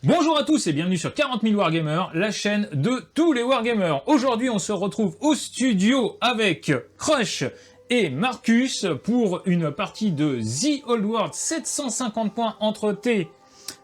Bonjour à tous et bienvenue sur 40 000 Wargamers, la chaîne de tous les Wargamers. Aujourd'hui, on se retrouve au studio avec Crush et Marcus pour une partie de The Old World 750 points entre tes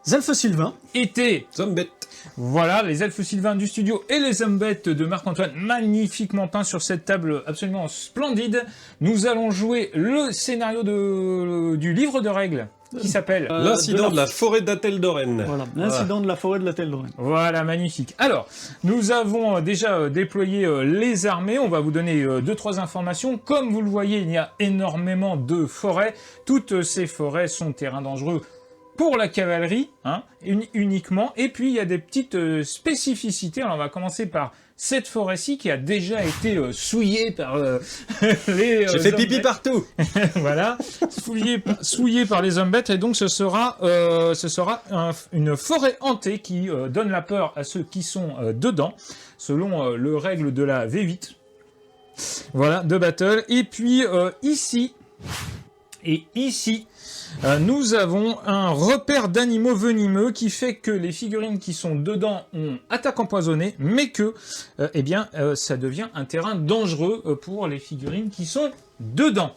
Elfes Sylvains et tes Zombet. Voilà, les elfes sylvains du studio et les zombettes de Marc-Antoine, magnifiquement peints sur cette table absolument splendide. Nous allons jouer le scénario du livre de règles qui s'appelle L'incident de la forêt d'Ateldoren. Voilà, l'incident de la forêt de la Teldoren. Voilà, magnifique. Alors, nous avons déjà déployé les armées. On va vous donner 2-3 informations. Comme vous le voyez, il y a énormément de forêts. Toutes ces forêts sont terrains dangereux pour la cavalerie, hein, uniquement. Et puis, il y a des petites spécificités. Alors, on va commencer par cette forêt-ci qui a déjà été souillée par les... J'ai fait pipi partout. Voilà, souillée par les zombettes. Et donc, ce sera une forêt hantée qui donne la peur à ceux qui sont dedans, selon le règle de la V8. Voilà, de battle. Et puis, ici... nous avons un repère d'animaux venimeux qui fait que les figurines qui sont dedans ont attaque empoisonnée, mais que, ça devient un terrain dangereux pour les figurines qui sont dedans.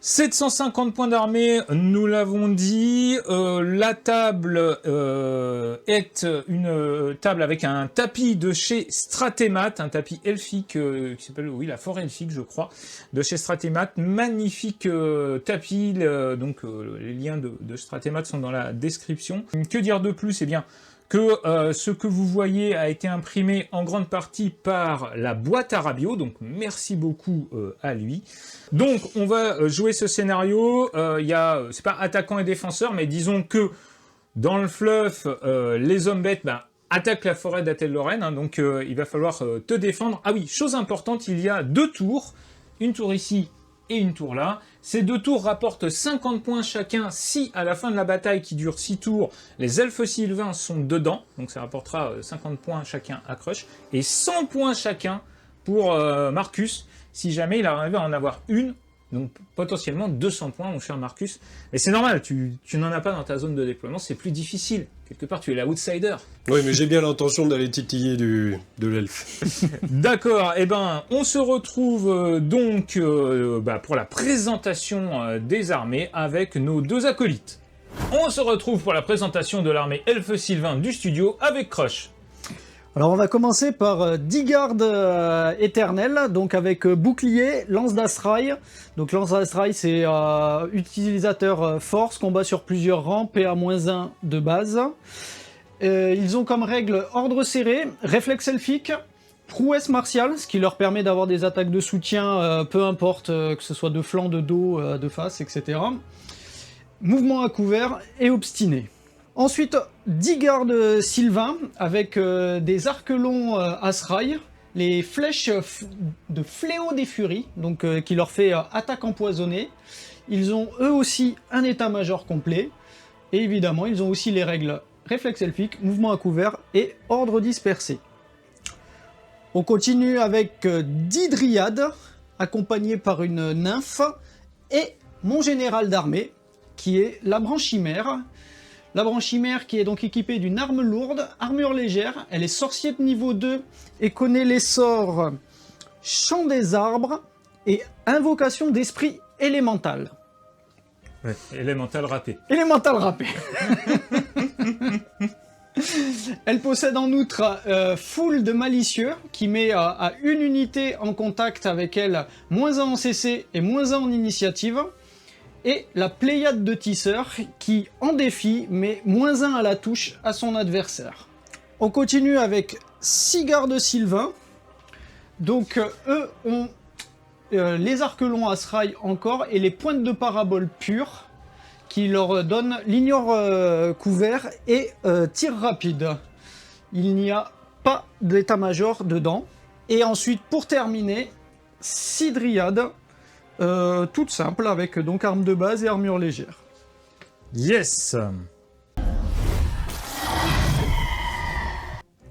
750 points d'armée, nous l'avons dit. La table est une table avec un tapis de chez Stratémat, un tapis elfique qui s'appelle, oui, la forêt elfique, je crois, de chez Stratémat. Magnifique tapis, les liens de Stratémat sont dans la description. Que dire de plus? Eh bien, que ce que vous voyez a été imprimé en grande partie par la boîte à Rabio, donc merci beaucoup à lui. Donc on va jouer ce scénario, c'est pas attaquant et défenseur, mais disons que dans le fluff, les zombettes attaquent la forêt d'Ateldoren, hein, donc il va falloir te défendre. Ah oui, chose importante, il y a 2 tours, une tour ici et une tour là. Ces 2 tours rapportent 50 points chacun si, à la fin de la bataille qui dure 6 tours, les elfes sylvains sont dedans. Donc ça rapportera 50 points chacun à Crush. Et 100 points chacun pour Marcus, si jamais il arrive à en avoir une. Donc potentiellement 200 points, mon cher Marcus. Et c'est normal, tu n'en as pas dans ta zone de déploiement, c'est plus difficile. Quelque part, tu es l'outsider. Oui, mais j'ai bien l'intention d'aller titiller de l'elfe. D'accord, et on se retrouve pour la présentation des armées avec nos 2 acolytes. On se retrouve pour la présentation de l'armée elfe sylvain du studio avec Crush. Alors on va commencer par 10 gardes éternels, donc avec bouclier, lance d'Astraï. Donc lance d'Astraï c'est utilisateur force, combat sur plusieurs rangs, PA-1 de base. Ils ont comme règle ordre serré, réflexe elfique, prouesse martiale, ce qui leur permet d'avoir des attaques de soutien, peu importe que ce soit de flanc, de dos, de face, etc. Mouvement à couvert et obstiné. Ensuite, 10 gardes sylvains avec des arcs longs Asraï, les flèches de fléau des furies, donc qui leur fait attaque empoisonnée. Ils ont eux aussi un état-major complet, et évidemment ils ont aussi les règles réflexe elfique, mouvement à couvert et ordre dispersé. On continue avec 10 dryades, accompagnés par une nymphe, et mon général d'armée, qui est la branchimère. La branchimère qui est donc équipée d'une arme lourde, armure légère, elle est sorcier de niveau 2 et connaît les sorts Chant des arbres et invocation d'esprit élémental. Ouais, élémental râpé. Élémental râpé. Elle possède en outre foule de malicieux qui met à une unité en contact avec elle -1 en CC et -1 en initiative. Et la pléiade de tisseurs qui, en défi, met -1 à la touche à son adversaire. On continue avec 6 gardes sylvains. Donc eux ont les arcs longs Asraï encore et les pointes de parabole pures qui leur donnent l'ignore couvert et tir rapide. Il n'y a pas d'état-major dedans. Et ensuite, pour terminer, 6 dryades. Toute simple, avec donc arme de base et armure légère. Yes.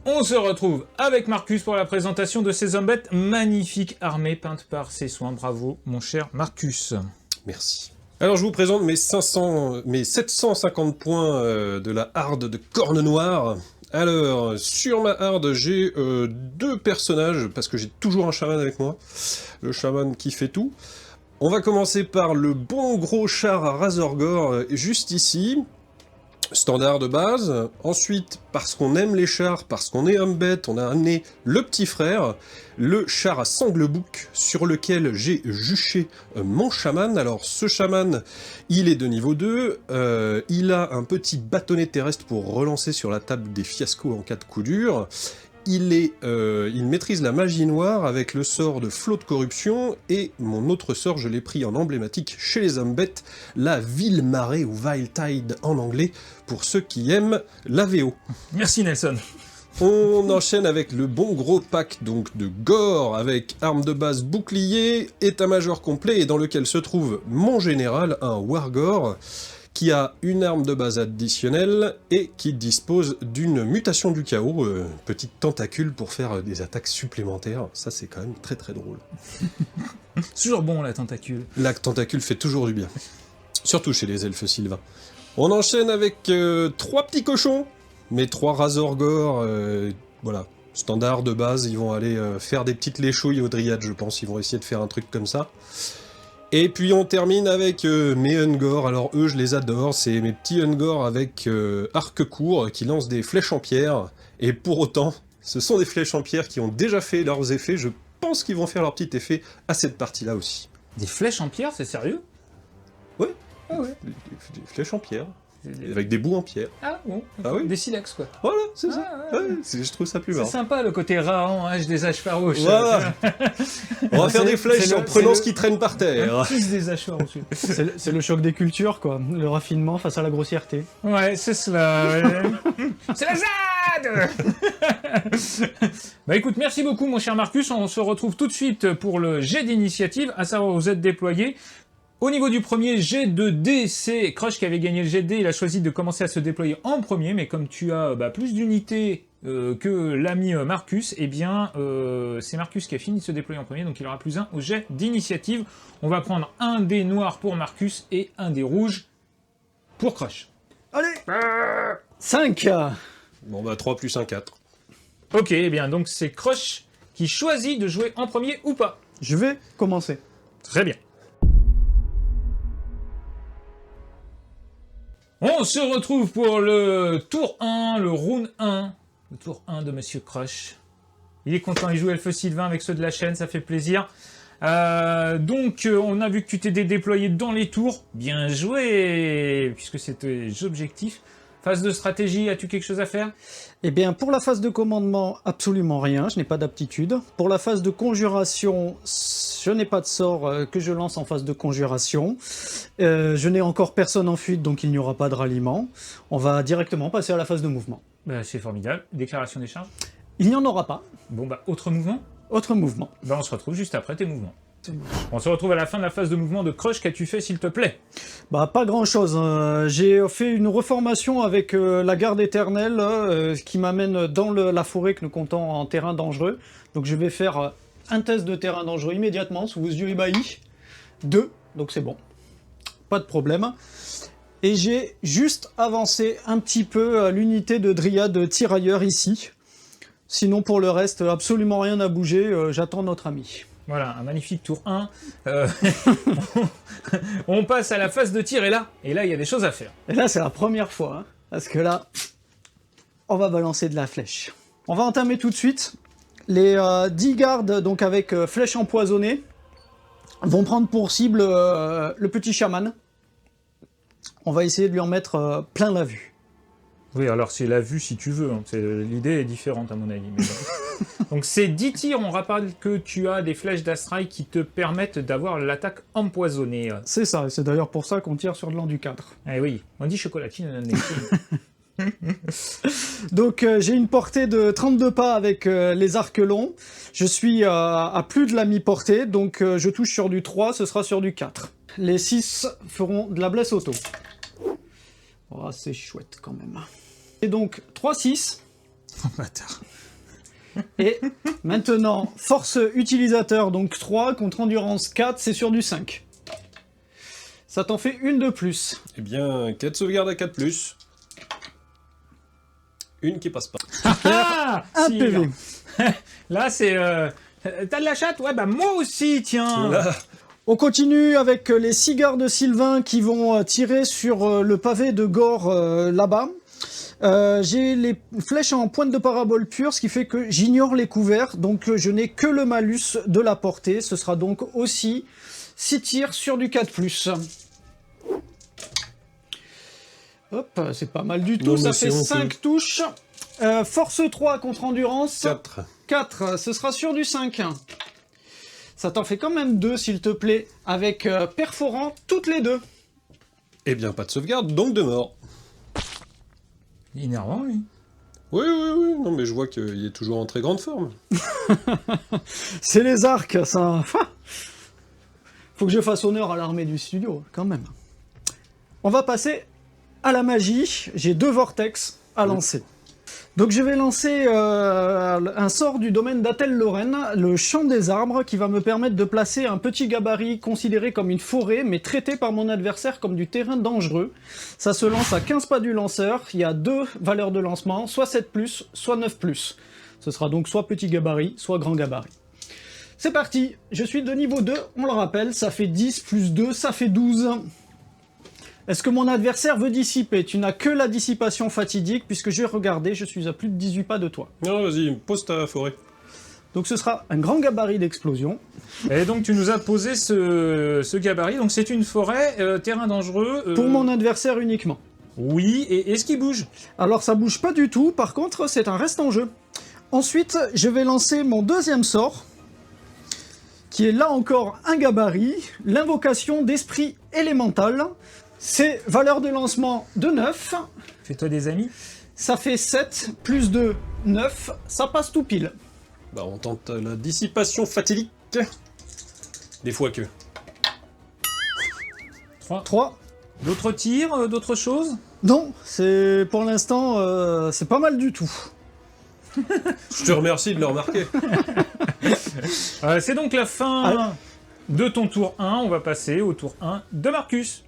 On se retrouve avec Marcus pour la présentation de ces zombettes. Magnifique armée peinte par ses soins. Bravo, mon cher Marcus. Merci. Alors je vous présente mes 750 points de la harde de Corne Noire. Alors, sur ma harde, j'ai 2 personnages, parce que j'ai toujours un chaman avec moi. Le chaman qui fait tout. On va commencer par le bon gros char à Razorgore, juste ici. Standard de base. Ensuite, parce qu'on aime les chars, parce qu'on est homme bête, on a amené le petit frère, le char à Sanglebouc, sur lequel j'ai juché mon chaman. Alors, ce chaman, il est de niveau 2, il a un petit bâtonnet terrestre pour relancer sur la table des fiascos en cas de coup dur. Il maîtrise la magie noire avec le sort de flot de corruption, et mon autre sort, je l'ai pris en emblématique chez les hommes bêtes, la Vile Marée ou Vile Tide en anglais, pour ceux qui aiment la VO. Merci Nelson. On enchaîne avec le bon gros pack donc de gore, avec arme de base bouclier, état-major complet, et dans lequel se trouve mon général, un Wargore, qui a une arme de base additionnelle et qui dispose d'une mutation du chaos, petite tentacule pour faire des attaques supplémentaires. Ça, c'est quand même très très drôle. C'est toujours bon la tentacule. La tentacule fait toujours du bien. Surtout chez les elfes sylvains. On enchaîne avec 3 petits cochons, mais 3 Razorgore, voilà. Standard de base, ils vont aller faire des petites léchouilles aux dryades, je pense. Ils vont essayer de faire un truc comme ça. Et puis on termine avec mes Ungor. Alors eux, je les adore, c'est mes petits Ungor avec arc court qui lancent des flèches en pierre. Et pour autant, ce sont des flèches en pierre qui ont déjà fait leurs effets. Je pense qu'ils vont faire leur petit effet à cette partie-là aussi. Des flèches en pierre, c'est sérieux? Ouais. Ah ouais. Des flèches en pierre. Avec des bouts en pierre. Ah bon. Ah oui. Des silex quoi. Voilà, c'est ça. Ouais. Ouais, je trouve ça plus C'est marrant. sympa le côté rarant, des âges farouches. Voilà. On va faire des flèches c'est en le- prenant c'est ce qui traîne par terre. Tous des âges farouches. C'est le choc des cultures, quoi. Le raffinement face à la grossièreté. Ouais, c'est cela. Ouais. C'est la ZAD. Bah écoute, merci beaucoup mon cher Marcus. On se retrouve tout de suite pour le jet d'initiative, à savoir vous êtes déployé. Au niveau du premier jet de dés, c'est Crush qui avait gagné le jet de dés. Il a choisi de commencer à se déployer en premier, mais comme tu as plus d'unités que l'ami Marcus, eh bien c'est Marcus qui a fini de se déployer en premier, donc il aura +1 au jet d'initiative. On va prendre un dé noir pour Marcus et un dé rouge pour Crush. Allez 5. Bon bah 3 plus 1, 4. Ok, eh bien donc c'est Crush qui choisit de jouer en premier ou pas. Je vais commencer. Très bien. On se retrouve pour le tour 1, le round 1. Le tour 1 de Monsieur Crush. Il est content, il joue Elfe Sylvain avec ceux de la chaîne, ça fait plaisir. Donc, on a vu que tu t'es déployé dans les tours. Bien joué, puisque c'est tes objectifs. Phase de stratégie, as-tu quelque chose à faire? Eh bien, pour la phase de commandement, absolument rien, je n'ai pas d'aptitude. Pour la phase de conjuration, je n'ai pas de sort que je lance en phase de conjuration. Je n'ai encore personne en fuite, donc il n'y aura pas de ralliement. On va directement passer à la phase de mouvement. Bah, c'est formidable. Déclaration des charges. Il n'y en aura pas. Bon, bah, autre mouvement. Autre mouvement. Bah, on se retrouve juste après tes mouvements. On se retrouve à la fin de la phase de mouvement de Crush. Qu'as-tu fait, s'il te plaît? Bah, pas grand-chose. J'ai fait une reformation avec la garde éternelle qui m'amène dans la forêt que nous comptons en terrain dangereux. Donc je vais faire un test de terrain dangereux immédiatement, sous vos yeux ébahis. 2, donc c'est bon. Pas de problème. Et j'ai juste avancé un petit peu l'unité de dryade tirailleur ici. Sinon, pour le reste, absolument rien n'a bougé. J'attends notre ami. Voilà, un magnifique tour 1. On passe à la phase de tir, et là, il y a des choses à faire. Et là, c'est la première fois, hein, parce que là, on va balancer de la flèche. On va entamer tout de suite. Les 10 gardes, donc avec flèche empoisonnée, vont prendre pour cible le petit chaman. On va essayer de lui en mettre plein la vue. Oui, alors c'est la vue si tu veux. Hein. L'idée est différente à mon avis. Mais bon. Donc c'est 10 tirs. On rappelle que tu as des flèches d'Astral qui te permettent d'avoir l'attaque empoisonnée. C'est ça, et c'est d'ailleurs pour ça qu'on tire sur de l'an du 4. Eh oui, on dit chocolatine. Donc j'ai une portée de 32 pas avec les arcs longs. Je suis à plus de la mi-portée, donc je touche sur du 3, ce sera sur du 4. Les 6 feront de la blesse auto. Oh, c'est chouette quand même. Et donc 3-6. Oh bâtard. Et maintenant, force utilisateur, donc 3, contre endurance 4, c'est sur du 5. Ça t'en fait une de plus. Eh bien, 4 sauvegardes à 4+. Une qui passe pas. Ah Un si, PV. Là, c'est... T'as de la chatte? Ouais, bah moi aussi, tiens. Là, On continue avec les cigares de Sylvain qui vont tirer sur le pavé de Gore là-bas. J'ai les flèches en pointe de parabole pure, ce qui fait que j'ignore les couverts, donc je n'ai que le malus de la portée. Ce sera donc aussi 6 tirs sur du 4+. Hop, c'est pas mal du tout, Non, ça mais fait c'est honteux. 5 touches. Force 3 contre endurance. 4. 4, ce sera sur du 5. Ça t'en fait quand même 2, s'il te plaît, avec perforant toutes les deux. Eh bien, pas de sauvegarde, donc de mort. Énervant, lui. Oui, oui, oui, non, mais je vois qu'il est toujours en très grande forme. C'est les arcs, ça. Faut que je fasse honneur à l'armée du studio, quand même. On va passer à la magie. J'ai 2 vortex à lancer. Donc je vais lancer un sort du domaine d'Atel Lorraine, le champ des arbres, qui va me permettre de placer un petit gabarit considéré comme une forêt, mais traité par mon adversaire comme du terrain dangereux. Ça se lance à 15 pas du lanceur, il y a 2 valeurs de lancement, soit 7+, soit 9+. Ce sera donc soit petit gabarit, soit grand gabarit. C'est parti, je suis de niveau 2, on le rappelle, ça fait 10 plus 2, ça fait 12. Est-ce que mon adversaire veut dissiper? Tu n'as que la dissipation fatidique, puisque j'ai regardé, je suis à plus de 18 pas de toi. Non, vas-y, pose ta forêt. Donc ce sera un grand gabarit d'explosion. Et donc, tu nous as posé ce gabarit. Donc, c'est une forêt, terrain dangereux. Pour mon adversaire uniquement. Oui, et est-ce qu'il bouge? Alors ça bouge pas du tout, par contre c'est un reste en jeu. Ensuite, je vais lancer mon deuxième sort, qui est là encore un gabarit, l'invocation d'esprit élémental. C'est valeur de lancement de 9, Fais-toi des amis. ça fait 7, plus 2, 9, ça passe tout pile. Bah, on tente la dissipation fatidique. Des fois que. 3. D'autres tirs, d'autres choses? Non, c'est pour l'instant, c'est pas mal du tout. Je te remercie de le remarquer. C'est donc la fin de ton tour 1. On va passer au tour 1 de Marcus.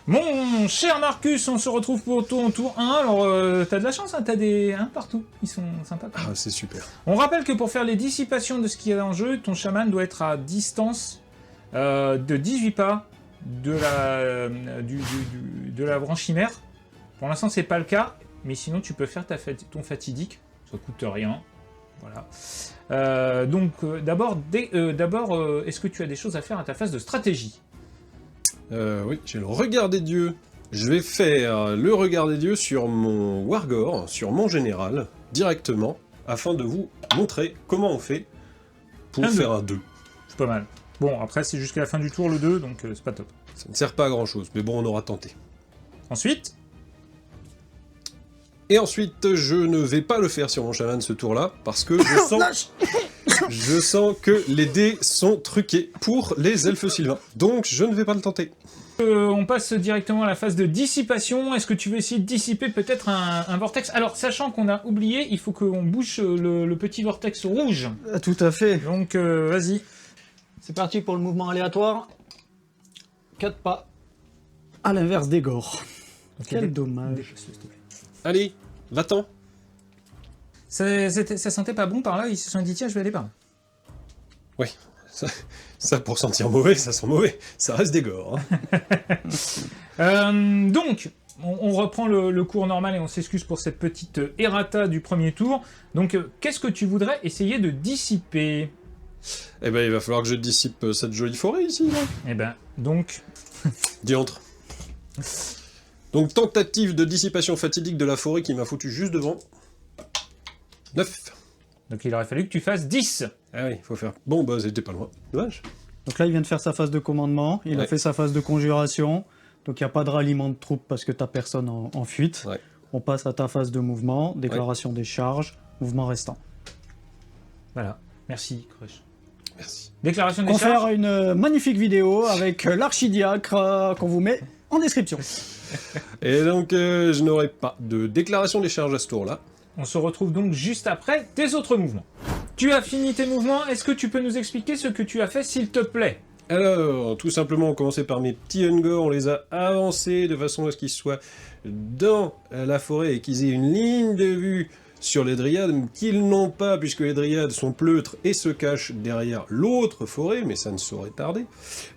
Mon cher Marcus, on se retrouve pour ton tour 1. Alors, t'as de la chance, hein, t'as des 1 partout. Ils sont sympas. Ah, c'est super. On rappelle que pour faire les dissipations de ce qu'il y a en jeu, ton chaman doit être à distance de 18 pas de la branche chimère. Pour l'instant, c'est pas le cas, mais sinon, tu peux faire ton fatidique. Ça coûte rien. Voilà. D'abord, est-ce que tu as des choses à faire à ta phase de stratégie? Oui, j'ai le regard des dieux. Je vais faire le regard des dieux sur mon Wargore, sur mon général, directement, afin de vous montrer comment on fait pour faire un 2. C'est pas mal. Bon, après, c'est jusqu'à la fin du tour le 2, donc c'est pas top. Ça ne sert pas à grand chose, mais bon, on aura tenté. Ensuite, Et ensuite, je ne vais pas le faire sur mon chaman ce tour-là, parce que je sens que les dés sont truqués pour les elfes sylvains. Donc, je ne vais pas le tenter. on passe directement à la phase de dissipation. Est-ce que tu veux essayer de dissiper peut-être un vortex? Alors, sachant qu'on a oublié, il faut qu'on bouge le petit vortex rouge. Tout à fait. Donc, vas-y. C'est parti pour le mouvement aléatoire. 4 pas. À l'inverse des Gore. Quel dommage. Allez, va-t'en. Ça sentait pas bon par là, ils se sont dit tiens, je vais aller par là. Oui, ça pour sentir mauvais, ça sent mauvais. Ça reste des gores. Hein. Donc, on reprend le cours normal et on s'excuse pour cette petite errata du premier tour. Donc, qu'est-ce que tu voudrais essayer de dissiper? Eh ben, il va falloir que je dissipe cette jolie forêt ici, là. Eh ben, donc... Diantre. Donc, tentative de dissipation fatidique de la forêt qui m'a foutu juste devant. 9. Donc, il aurait fallu que tu fasses 10. Ah oui, faut faire... Bon, bah, c'était pas loin. Dommage. Donc là, il vient de faire sa phase de commandement, il a Ouais. fait sa phase de conjuration, donc il n'y a pas de ralliement de troupes parce que tu n'as personne en fuite. Ouais. On passe à ta phase de mouvement, déclaration des charges, mouvement restant. Voilà. Merci, Crush. Merci. Déclaration des On va faire charges. une magnifique vidéo avec l'archidiacre qu'on vous met en description. Et donc, je n'aurai pas de déclaration des charges à ce tour-là. On se retrouve donc juste après tes autres mouvements. Tu as fini tes mouvements, est-ce que tu peux nous expliquer ce que tu as fait, s'il te plaît? Alors, tout simplement, on commençait par mes petits Ungor, on les a avancés de façon à ce qu'ils soient dans la forêt et qu'ils aient une ligne de vue sur les dryades, qu'ils n'ont pas, puisque les dryades sont pleutres et se cachent derrière l'autre forêt, mais ça ne saurait tarder,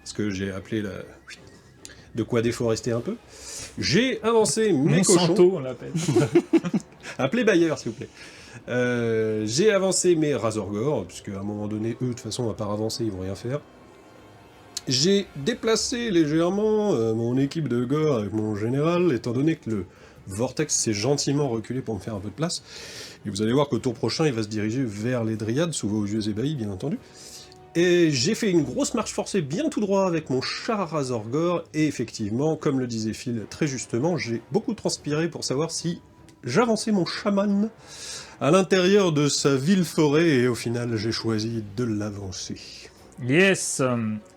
parce que j'ai appelé la... De quoi déforester un peu. J'ai avancé mes cochons... Monsanto, on l'appelle. Appelez Bayer, s'il vous plaît. J'ai avancé mes Razorgor, puisque à un moment donné, eux, de toute façon, à part avancer, ils vont rien faire. J'ai déplacé légèrement mon équipe de Gore avec mon général, étant donné que le Vortex s'est gentiment reculé pour me faire un peu de place. Et vous allez voir qu'au tour prochain, il va se diriger vers les Dryades, sous vos yeux ébahis, bien entendu. Et j'ai fait une grosse marche forcée bien tout droit avec mon char Razorgor, et effectivement, comme le disait Phil très justement, j'ai beaucoup transpiré pour savoir si j'avançais mon chaman à l'intérieur de sa ville forêt, et au final, j'ai choisi de l'avancer. Yes.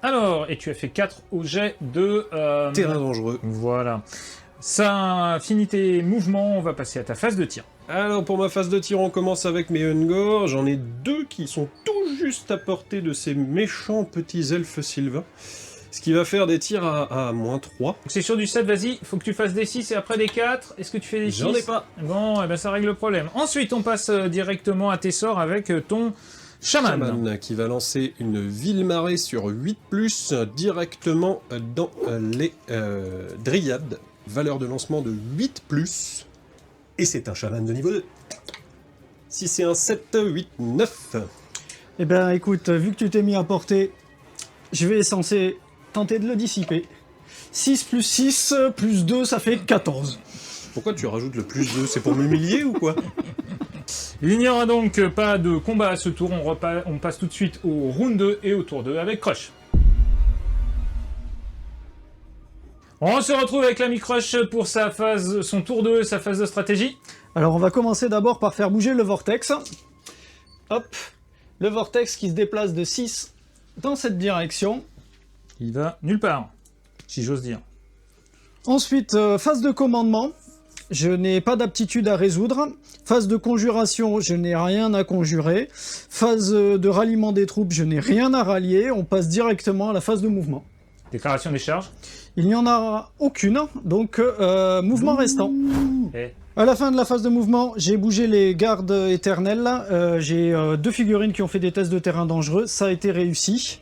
Alors, et tu as fait 4 au jet de... Terrain dangereux. Voilà. Ça finit tes mouvements, on va passer à ta phase de tir. Alors pour ma phase de tir, on commence avec mes Ungor. J'en ai 2 qui sont tout juste à portée de ces méchants petits elfes sylvains. Ce qui va faire des tirs à -3. C'est sur du 7, vas-y, il faut que tu fasses des 6 et après des 4. Est-ce que tu fais des 6? J'en ai pas. Bon, eh ben ça règle le problème. Ensuite, on passe directement à tes sorts avec ton chaman. Shaman qui va lancer une ville marée sur 8+, directement dans les Dryades. Valeur de lancement de 8+, et c'est un chaman de niveau 2. Si c'est un 7, 8, 9. Eh ben écoute, vu que tu t'es mis à portée, je vais censé tenter de le dissiper. 6 plus 6 plus 2, ça fait 14. Pourquoi tu rajoutes le +2? C'est pour m'humilier ou quoi? Il n'y aura donc pas de combat à ce tour, on passe tout de suite au round 2 et au tour 2 avec Crush. On se retrouve avec l'ami Crush pour son tour 2, sa phase de stratégie. Alors on va commencer d'abord par faire bouger le vortex. Hop, le vortex qui se déplace de 6 dans cette direction. Il va nulle part, si j'ose dire. Ensuite, phase de commandement, je n'ai pas d'aptitude à résoudre. Phase de conjuration, je n'ai rien à conjurer. Phase de ralliement des troupes, je n'ai rien à rallier. On passe directement à la phase de mouvement. Déclaration des charges. Il n'y en a aucune, donc mouvement restant. Et... À la fin de la phase de mouvement, j'ai bougé les gardes éternels. J'ai 2 figurines qui ont fait des tests de terrain dangereux. Ça a été réussi.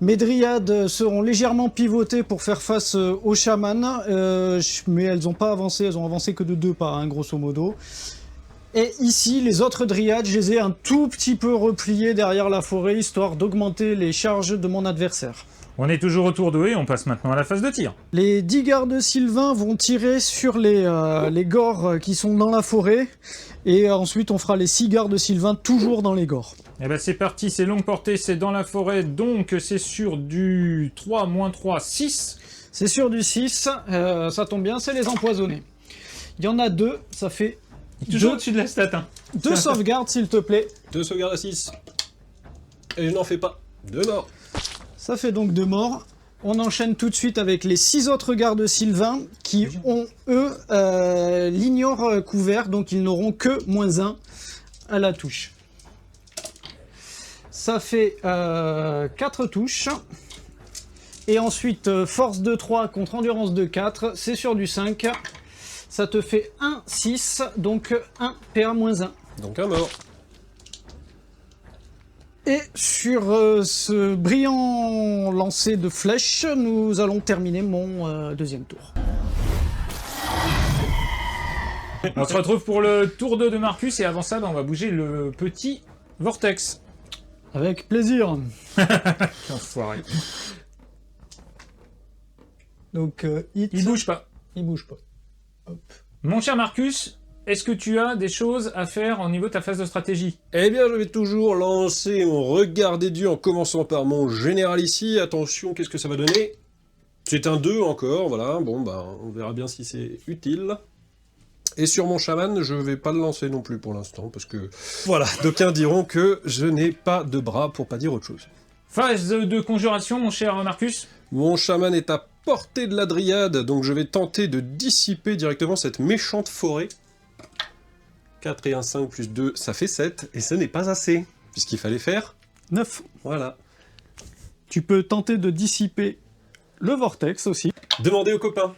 Mes dryades seront légèrement pivotées pour faire face aux chamans, mais elles n'ont pas avancé, elles ont avancé que de 2 pas, hein, grosso modo. Et ici, les autres dryades, je les ai un tout petit peu repliées derrière la forêt, histoire d'augmenter les charges de mon adversaire. On est toujours au tour 2 et on passe maintenant à la phase de tir. Les 10 gardes sylvains vont tirer sur les gores qui sont dans la forêt, et ensuite on fera les 6 gardes sylvains toujours dans les gores. Eh ben c'est parti, c'est longue portée, c'est dans la forêt, donc c'est sur du 3, -3, 6. C'est sur du 6, ça tombe bien, c'est les empoisonnés. Il y en a 2, ça fait Toujours au-dessus de la stat, hein. 2 sauvegardes s'il te plaît. 2 sauvegardes à 6. Et je n'en fais pas. 2 morts. Ça fait donc 2 morts. On enchaîne tout de suite avec les 6 autres gardes sylvains qui ont, eux, l'ignore couvert, donc ils n'auront que -1 à la touche. Ça fait 4 touches. Et ensuite, force de 3 contre endurance de 4, c'est sur du 5. Ça te fait 1, 6, donc 1 PA -1. Donc un mort. Et sur ce brillant lancer de flèches, nous allons terminer mon deuxième tour. On se retrouve pour le tour 2 de Marcus, et avant ça, on va bouger le petit Vortex. Avec plaisir. Enfoiré. Donc, hit. Il bouge pas. Il bouge pas. Hop. Mon cher Marcus, est-ce que tu as des choses à faire au niveau de ta phase de stratégie? Eh bien, je vais toujours lancer mon regard des dieux en commençant par mon général ici. Attention, qu'est-ce que ça va donner? C'est un 2 encore, voilà. Bon, bah, on verra bien si c'est utile. Et sur mon chaman, je vais pas le lancer non plus pour l'instant, parce que... Voilà, d'aucuns diront que je n'ai pas de bras, pour pas dire autre chose. Phase de conjuration, mon cher Marcus. Mon chaman est à portée de la dryade, donc je vais tenter de dissiper directement cette méchante forêt. 4 et 1, 5 plus 2, ça fait 7, et ce n'est pas assez, puisqu'il fallait faire 9. Voilà. Tu peux tenter de dissiper le vortex aussi. Demandez aux copains.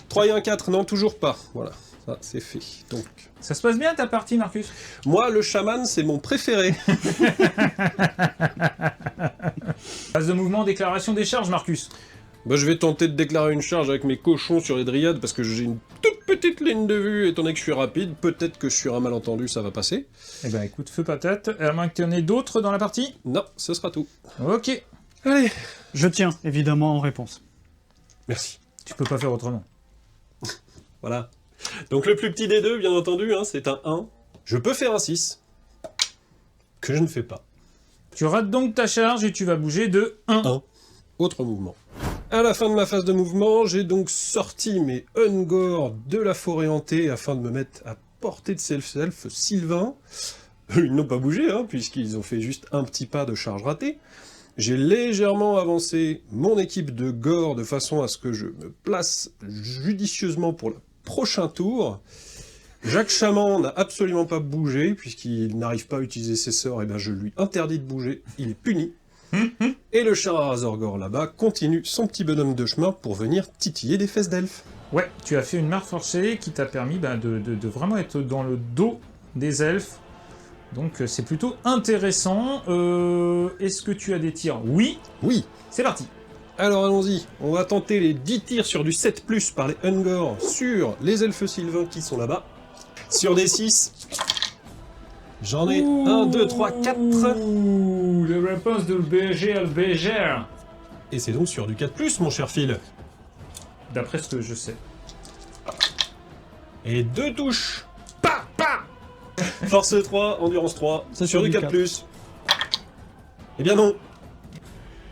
3 et 1, 4, non, toujours pas. Voilà, ça c'est fait. Donc, Ça se passe bien ta partie, Marcus? moi, le chaman, c'est mon préféré. Phase de mouvement, déclaration des charges, Marcus. Bah, je vais tenter de déclarer une charge avec mes cochons sur les dryades parce que j'ai une toute petite ligne de vue, étant donné que je suis rapide. Peut-être que sur un malentendu, ça va passer. Eh ben écoute, feu patate. À moins que tu en aies d'autres dans la partie. Non, ce sera tout. Ok. Allez, Je tiens, évidemment, en réponse. merci. Tu peux pas faire autrement. Voilà. Donc le plus petit des deux, bien entendu, hein, c'est un 1. Je peux faire un 6. Que je ne fais pas. Tu rates donc ta charge et tu vas bouger de 1. 1. Autre mouvement. À la fin de ma phase de mouvement, j'ai donc sorti mes Ungor de la forêt hantée afin de me mettre à portée de ces elfes sylvains. Eux, ils n'ont pas bougé, hein, puisqu'ils ont fait juste un petit pas de charge ratée. J'ai légèrement avancé mon équipe de Gore de façon à ce que je me place judicieusement pour le prochain tour. Jacques Chaman n'a absolument pas bougé, puisqu'il n'arrive pas à utiliser ses sorts, et ben je lui interdis de bouger, il est puni. Et le char à Razorgore là-bas continue son petit bonhomme de chemin pour venir titiller des fesses d'elfes. Ouais, tu as fait une marque forcée qui t'a permis de vraiment être dans le dos des elfes. Donc c'est plutôt intéressant. Est-ce que tu as des tirs? Oui. Oui. C'est parti. Alors allons-y, on va tenter les 10 tirs sur du 7+, par les Ungor sur les elfes sylvains qui sont là-bas. Sur des 6, j'en ai 1, 2, 3, 4. Ouh, la réponse de BG BGR. Et c'est donc sur du 4+, mon cher Phil. D'après ce que je sais. Et 2 touches. Pa, pa. Force 3, endurance 3, C'est sur sur du du 4+. Eh bien non.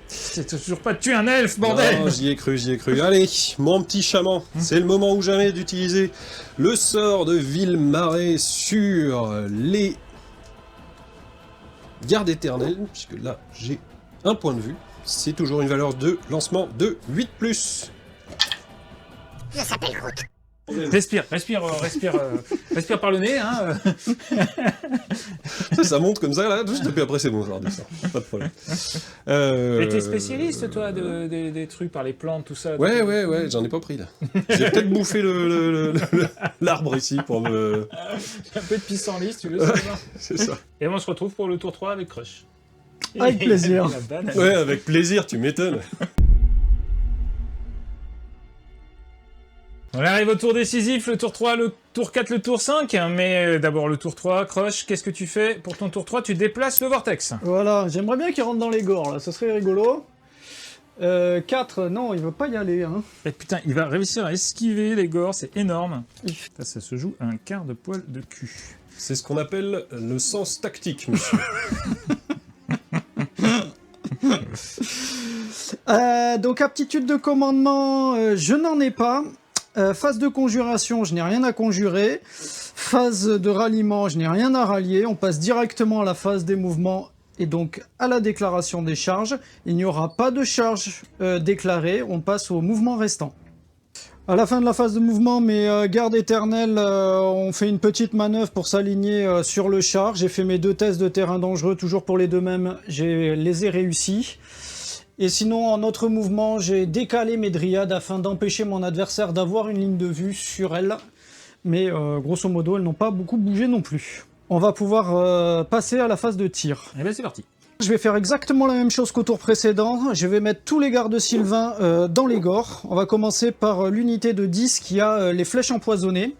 C'est toujours pas de tuer un elfe, bordel. Non, j'y ai cru, j'y ai cru. Allez, mon petit chaman, c'est le moment ou jamais d'utiliser le sort de Ville-Marais sur les gardes éternels, puisque là, j'ai un point de vue. C'est toujours une valeur de lancement de 8+. Ça s'appelle Groot. Respire par le nez, hein. Ça monte comme ça, là, juste, et puis après c'est bon, je leur dis ça. Pas de problème. Et t'es spécialiste, toi, des trucs par les plantes, tout ça. Ouais, j'en ai pas pris, là. J'ai peut-être bouffé l'arbre ici pour me... Un peu de pissenlit, si tu veux savoir. C'est ça. Et on se retrouve pour le tour 3 avec Crush. Avec plaisir. La banane. Ouais, avec plaisir, tu m'étonnes. On arrive au tour décisif, le tour 3, le tour 4, le tour 5. Mais d'abord le tour 3, Crush, qu'est-ce que tu fais pour ton tour 3? Tu déplaces le vortex. Voilà, j'aimerais bien qu'il rentre dans les gores, là, ça serait rigolo. 4, non, il veut pas y aller, hein. Et putain, il va réussir à esquiver les gores, c'est énorme. Ça se joue à un quart de poil de cul. C'est ce qu'on appelle le sens tactique, monsieur. Donc aptitude de commandement, je n'en ai pas. Phase de conjuration, je n'ai rien à conjurer. Phase de ralliement, je n'ai rien à rallier. On passe directement à la phase des mouvements et donc à la déclaration des charges. Il n'y aura pas de charge déclarée, on passe au mouvement restant. À la fin de la phase de mouvement, mes gardes éternels ont fait une petite manœuvre pour s'aligner sur le char. J'ai fait mes 2 tests de terrain dangereux, toujours pour les deux mêmes, je les ai réussis. Et sinon, en autre mouvement, j'ai décalé mes dryades afin d'empêcher mon adversaire d'avoir une ligne de vue sur elles. Mais grosso modo, elles n'ont pas beaucoup bougé non plus. On va pouvoir passer à la phase de tir. Et ben c'est parti. Je vais faire exactement la même chose qu'au tour précédent. Je vais mettre tous les gardes sylvains dans les gores. On va commencer par l'unité de 10 qui a les flèches empoisonnées.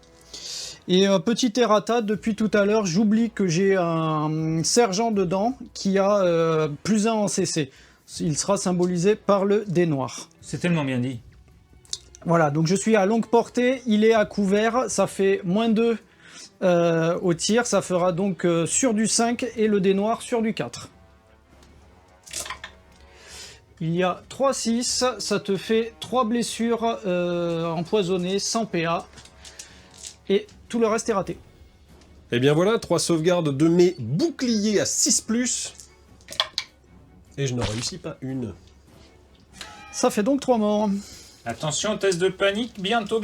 Et petit errata, depuis tout à l'heure, j'oublie que j'ai un sergent dedans qui a +1 en CC. Il sera symbolisé par le dé noir. C'est tellement bien dit. Voilà, donc je suis à longue portée, il est à couvert, ça fait -2 au tir, ça fera donc sur du 5 et le dé noir sur du 4. Il y a 3-6, ça te fait 3 blessures empoisonnées, sans PA, et tout le reste est raté. Et bien voilà, 3 sauvegardes de mes boucliers à 6+. Et je n'en réussis pas une. Ça fait donc 3 morts. Attention, test de panique, bientôt.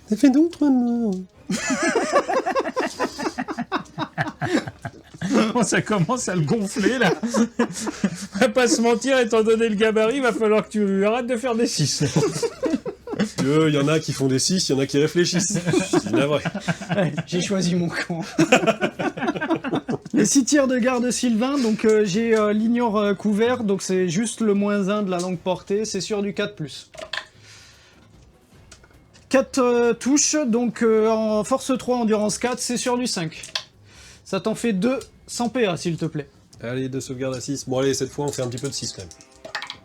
Ça fait donc 3 morts. Ça commence à le gonfler, là. On va pas se mentir, étant donné le gabarit, il va falloir que tu arrêtes de faire des 6. Il y en a qui font des 6, il y en a qui réfléchissent. C'est navré. Ouais, j'ai choisi mon camp. Les 6 tirs de garde Sylvain, donc j'ai l'ignore couvert, donc c'est juste le -1 de la longue portée, c'est sur du 4+. 4 touches, donc en force 3, endurance 4, c'est sur du 5. Ça t'en fait 2 sans PA, s'il te plaît. Allez, 2 sauvegardes à 6. Bon allez, cette fois on fait un petit peu de 6 quand même.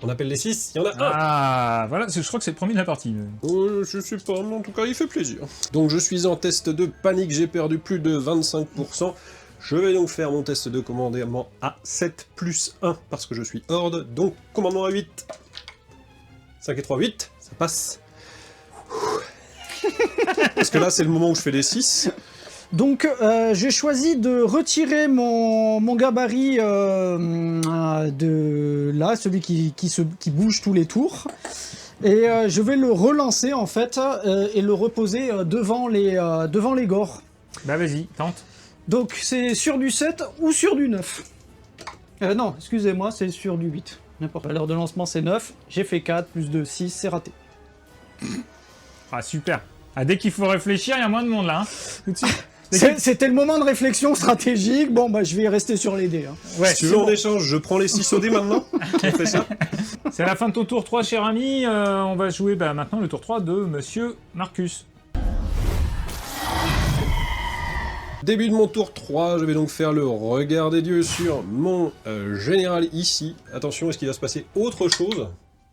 On appelle les 6, il y en a un. Ah, voilà, je crois que c'est le premier de la partie. Je sais pas, mais en tout cas il fait plaisir. Donc je suis en test de panique, j'ai perdu plus de 25%. Je vais donc faire mon test de commandement à 7+1 parce que je suis horde, donc commandement à 8. 5 et 3, 8, ça passe. Parce que là c'est le moment où je fais les 6. Donc j'ai choisi de retirer mon gabarit de là, celui qui bouge tous les tours. Et je vais le relancer en fait et le reposer devant les gores. Bah vas-y, tente. Donc c'est sur du 7 ou sur du 9. Non, excusez-moi, c'est sur du 8. N'importe quoi. L'heure de lancement c'est 9. J'ai fait 4, plus 2, 6, c'est raté. Ah super. Ah, dès qu'il faut réfléchir, il y a moins de monde là. Hein. Tout de suite. C'était le moment de réflexion stratégique. Bon, bah je vais rester sur les dés. Hein. Ouais, Si tu veux en échange, je prends les 6 au dé maintenant. On fait ça. C'est la fin de ton tour 3, cher ami. On va jouer maintenant le tour 3 de Monsieur Marcus. Début de mon tour 3, je vais donc faire le regard des dieux sur mon général ici. Attention, est-ce qu'il va se passer autre chose?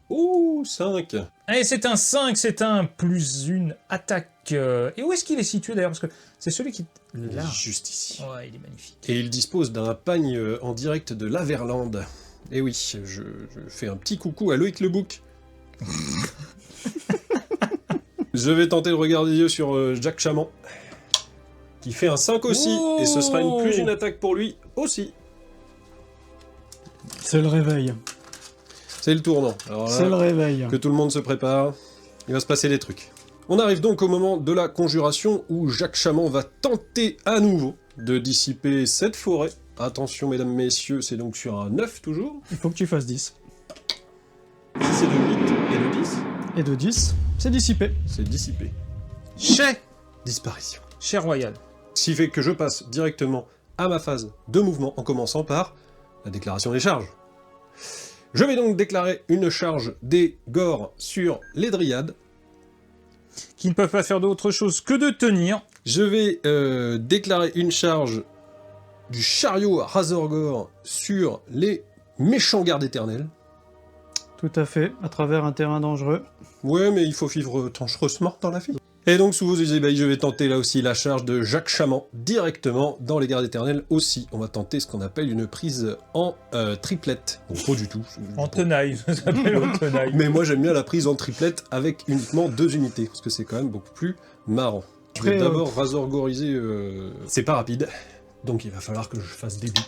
Ouh, 5. Et c'est un 5, c'est un +1 attaque. Et où est-ce qu'il est situé d'ailleurs? Parce que c'est celui qui... Là. Juste ici. Ouais, il est magnifique. Et il dispose d'un pagne en direct de l'Averland. Et oui, je fais un petit coucou à Loïc Lebouc. Je vais tenter le regard des dieux sur Jack Chaman. Qui fait un 5 aussi, Oh, et ce sera une +1 attaque pour lui aussi. C'est le réveil. C'est le tournant. Alors là, C'est le réveil. que tout le monde se prépare, il va se passer des trucs. On arrive donc au moment de la conjuration où Jacques Chaman va tenter à nouveau de dissiper cette forêt. Attention mesdames, messieurs, c'est donc sur un 9 toujours. Il faut que tu fasses 10. Si c'est de 8 et de 10, Et de 10, c'est dissipé. c'est dissipé. Chez Disparition. Cher Royal. Ce qui fait que je passe directement à ma phase de mouvement en commençant par la déclaration des charges. Je vais donc déclarer une charge des gores sur les dryades. Qui ne peuvent pas faire d'autre chose que de tenir. Je vais déclarer une charge du chariot à Razorgore sur les méchants gardes éternels. Tout à fait, à travers un terrain dangereux. Ouais, mais il faut vivre dangereusement dans la vie. Et donc, sous vos ébahis, je vais tenter là aussi la charge de Jacques Chaman, directement dans les gardes éternels aussi. On va tenter ce qu'on appelle une prise en triplette. Bon, pas du tout. En tenaille, ça s'appelle en tenaille. Mais moi, j'aime bien la prise en triplette avec uniquement 2 unités, parce que c'est quand même beaucoup plus marrant. Je vais Après, d'abord razorgoriser... C'est pas rapide, donc il va falloir que je fasse début.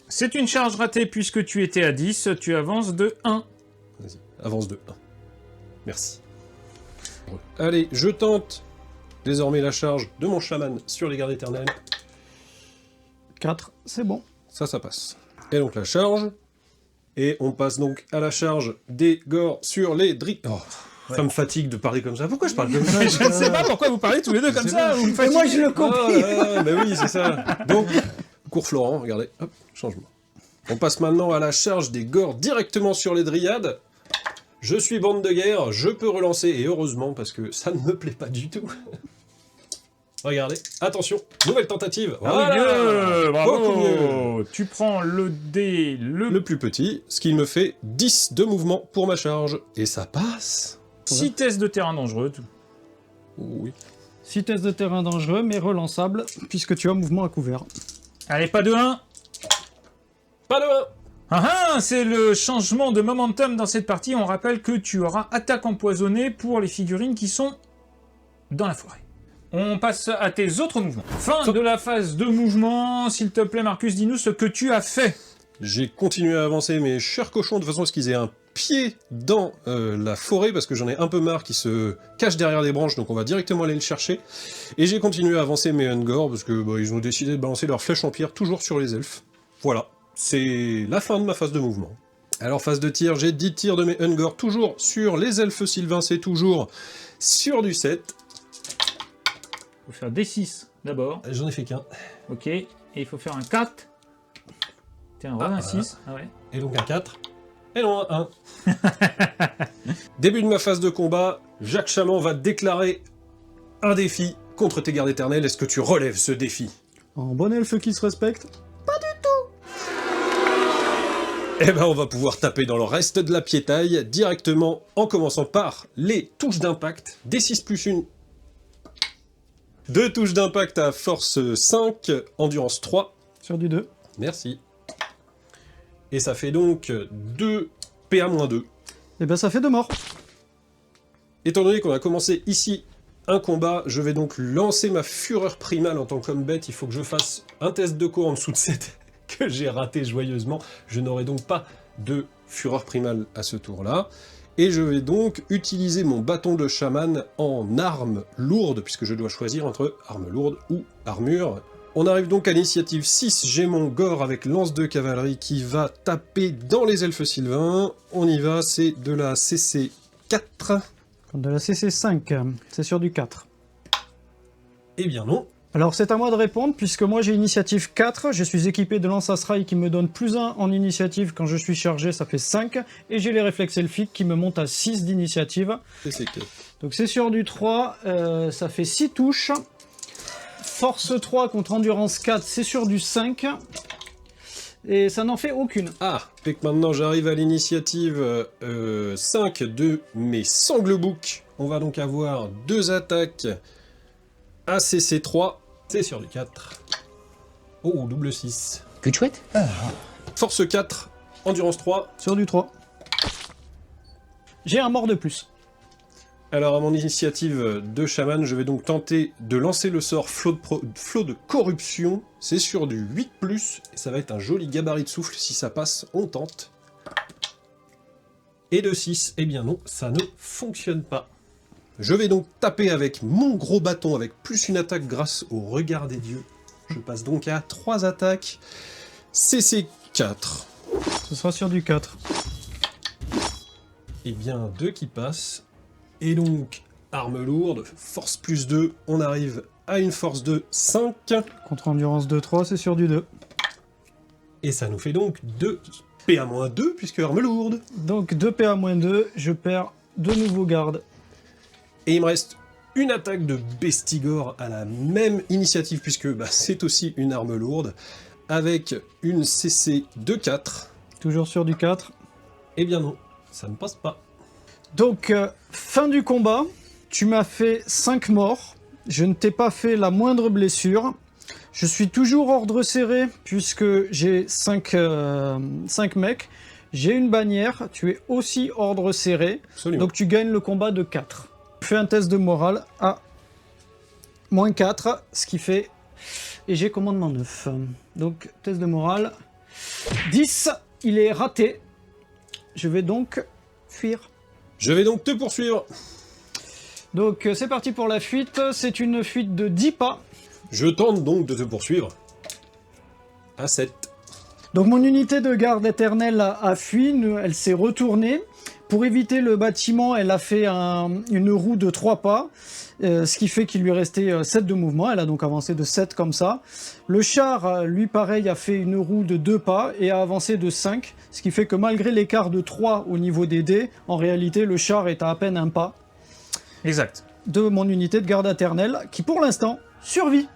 C'est une charge ratée puisque tu étais à 10, tu avances de 1. Vas-y, avance de 1. Merci. Allez, je tente désormais la charge de mon chaman sur les gardes éternels. 4, c'est bon. Ça passe. Et donc la charge. Et on passe donc à la charge des gores sur les Oh, ça me fatigue de parler comme ça. Pourquoi je parle comme ça? Je ne sais pas pourquoi vous parlez tous les deux comme sais ça. pas. Vous me Et fatiguez. moi, je le copie. Bah oui, c'est ça. Donc, cours Florent, regardez. Hop, changement. On passe maintenant à la charge des gores directement sur les dryades. Je suis bande de guerre, je peux relancer, et heureusement, parce que ça ne me plaît pas du tout. Regardez, attention, nouvelle tentative. Ah, mieux, bravo. Beaucoup mieux. Tu prends le dé, Le plus petit, ce qui me fait 10 de mouvement pour ma charge. Et ça passe. 6 tests de terrain dangereux. Oui. 6 tests de terrain dangereux, mais relançables, puisque tu as mouvement à couvert. Allez, pas de 1. Pas de 1. Ah ah, c'est le changement de momentum dans cette partie. On rappelle que tu auras attaque empoisonnée pour les figurines qui sont dans la forêt. On passe à tes autres mouvements. Fin de la phase de mouvement. S'il te plaît, Marcus, dis-nous ce que tu as fait. J'ai continué à avancer mes chers cochons de façon à ce qu'ils aient un pied dans la forêt, parce que j'en ai un peu marre qui se cache derrière les branches, donc on va directement aller le chercher. Et j'ai continué à avancer mes Ungor, parce que ils ont décidé de balancer leur flèche en pierre toujours sur les elfes. Voilà, c'est la fin de ma phase de mouvement. Alors phase de tir, j'ai 10 tirs de mes Ungor, toujours sur les elfes sylvains, c'est toujours sur du 7. Il faut faire D6 d'abord. J'en ai fait qu'un. Ok. Et il faut faire un 4. Tiens, un 6. Ah ouais. Et donc un 4. Et non, un 1. Début de ma phase de combat, Jacques Chaman va déclarer un défi contre tes gardes éternels. Est-ce que tu relèves ce défi? En bon elfe qui se respecte. Eh ben on va pouvoir taper dans le reste de la piétaille directement en commençant par les touches d'impact. D6 plus 1. 2 touches d'impact à force 5, endurance 3. Sur du 2. Merci. Et ça fait donc 2 PA-2. Et ben ça fait 2 morts. Étant donné qu'on a commencé ici un combat, je vais donc lancer ma fureur primale en tant qu'homme bête. Il faut que je fasse un test de co en dessous de 7 que j'ai raté joyeusement. Je n'aurai donc pas de fureur primale à ce tour-là. Et je vais donc utiliser mon bâton de chaman en arme lourde, puisque je dois choisir entre arme lourde ou armure. On arrive donc à l'initiative 6, j'ai mon gore avec lance de cavalerie qui va taper dans les elfes sylvains. On y va, c'est de la CC 4. De la CC 5, c'est sur du 4. Eh bien non. Alors c'est à moi de répondre, puisque moi j'ai initiative 4, je suis équipé de lance Asraï qui me donne plus 1 en initiative quand je suis chargé, ça fait 5, et j'ai les réflexes elfiques qui me montent à 6 d'initiative. CC 4. Donc c'est sur du 3, ça fait 6 touches. Force 3 contre endurance 4, c'est sur du 5. Et ça n'en fait aucune. Ah, et que maintenant j'arrive à l'initiative 5 de mes sanglebouks. On va donc avoir 2 attaques à CC3. C'est sur du 4. Oh, double 6. Que chouette. Force 4, endurance 3. Sur du 3. J'ai un mort de plus. Alors à mon initiative de chaman, je vais donc tenter de lancer le sort flot de corruption. C'est sur du 8+, et ça va être un joli gabarit de souffle. Si ça passe, on tente. Et de 6, eh bien non, ça ne fonctionne pas. Je vais donc taper avec mon gros bâton, avec plus une attaque grâce au regard des dieux. Je passe donc à 3 attaques. CC 4. Ce sera sur du 4. Et bien 2 qui passent. Et donc, arme lourde, force plus 2, on arrive à une force de 5. Contre endurance de 3, c'est sur du 2. Et ça nous fait donc 2 PA-2, puisque arme lourde. Donc 2 PA-2, je perds 2 nouveaux gardes. Et il me reste une attaque de Bestigor à la même initiative, puisque c'est aussi une arme lourde, avec une CC de 4. Toujours sur du 4. Eh bien non, ça ne passe pas. Donc, fin du combat, tu m'as fait 5 morts, je ne t'ai pas fait la moindre blessure, je suis toujours ordre serré puisque j'ai 5 mecs, j'ai une bannière, tu es aussi ordre serré, Absolument. donc tu gagnes le combat de 4. Fais un test de morale à -4, ce qui fait... Et j'ai commandement 9. Donc, test de morale, 10, il est raté, je vais donc fuir. Je vais donc te poursuivre. Donc c'est parti pour la fuite, c'est une fuite de 10 pas. Je tente donc de te poursuivre. À 7. Donc mon unité de garde éternelle a fui, elle s'est retournée. Pour éviter le bâtiment, elle a fait une roue de 3 pas, ce qui fait qu'il lui restait 7 de mouvement. Elle a donc avancé de 7 comme ça. Le char, lui pareil, a fait une roue de 2 pas et a avancé de 5, ce qui fait que malgré l'écart de 3 au niveau des dés, en réalité le char est à peine un pas Exact. de mon unité de garde éternelle, qui pour l'instant survit.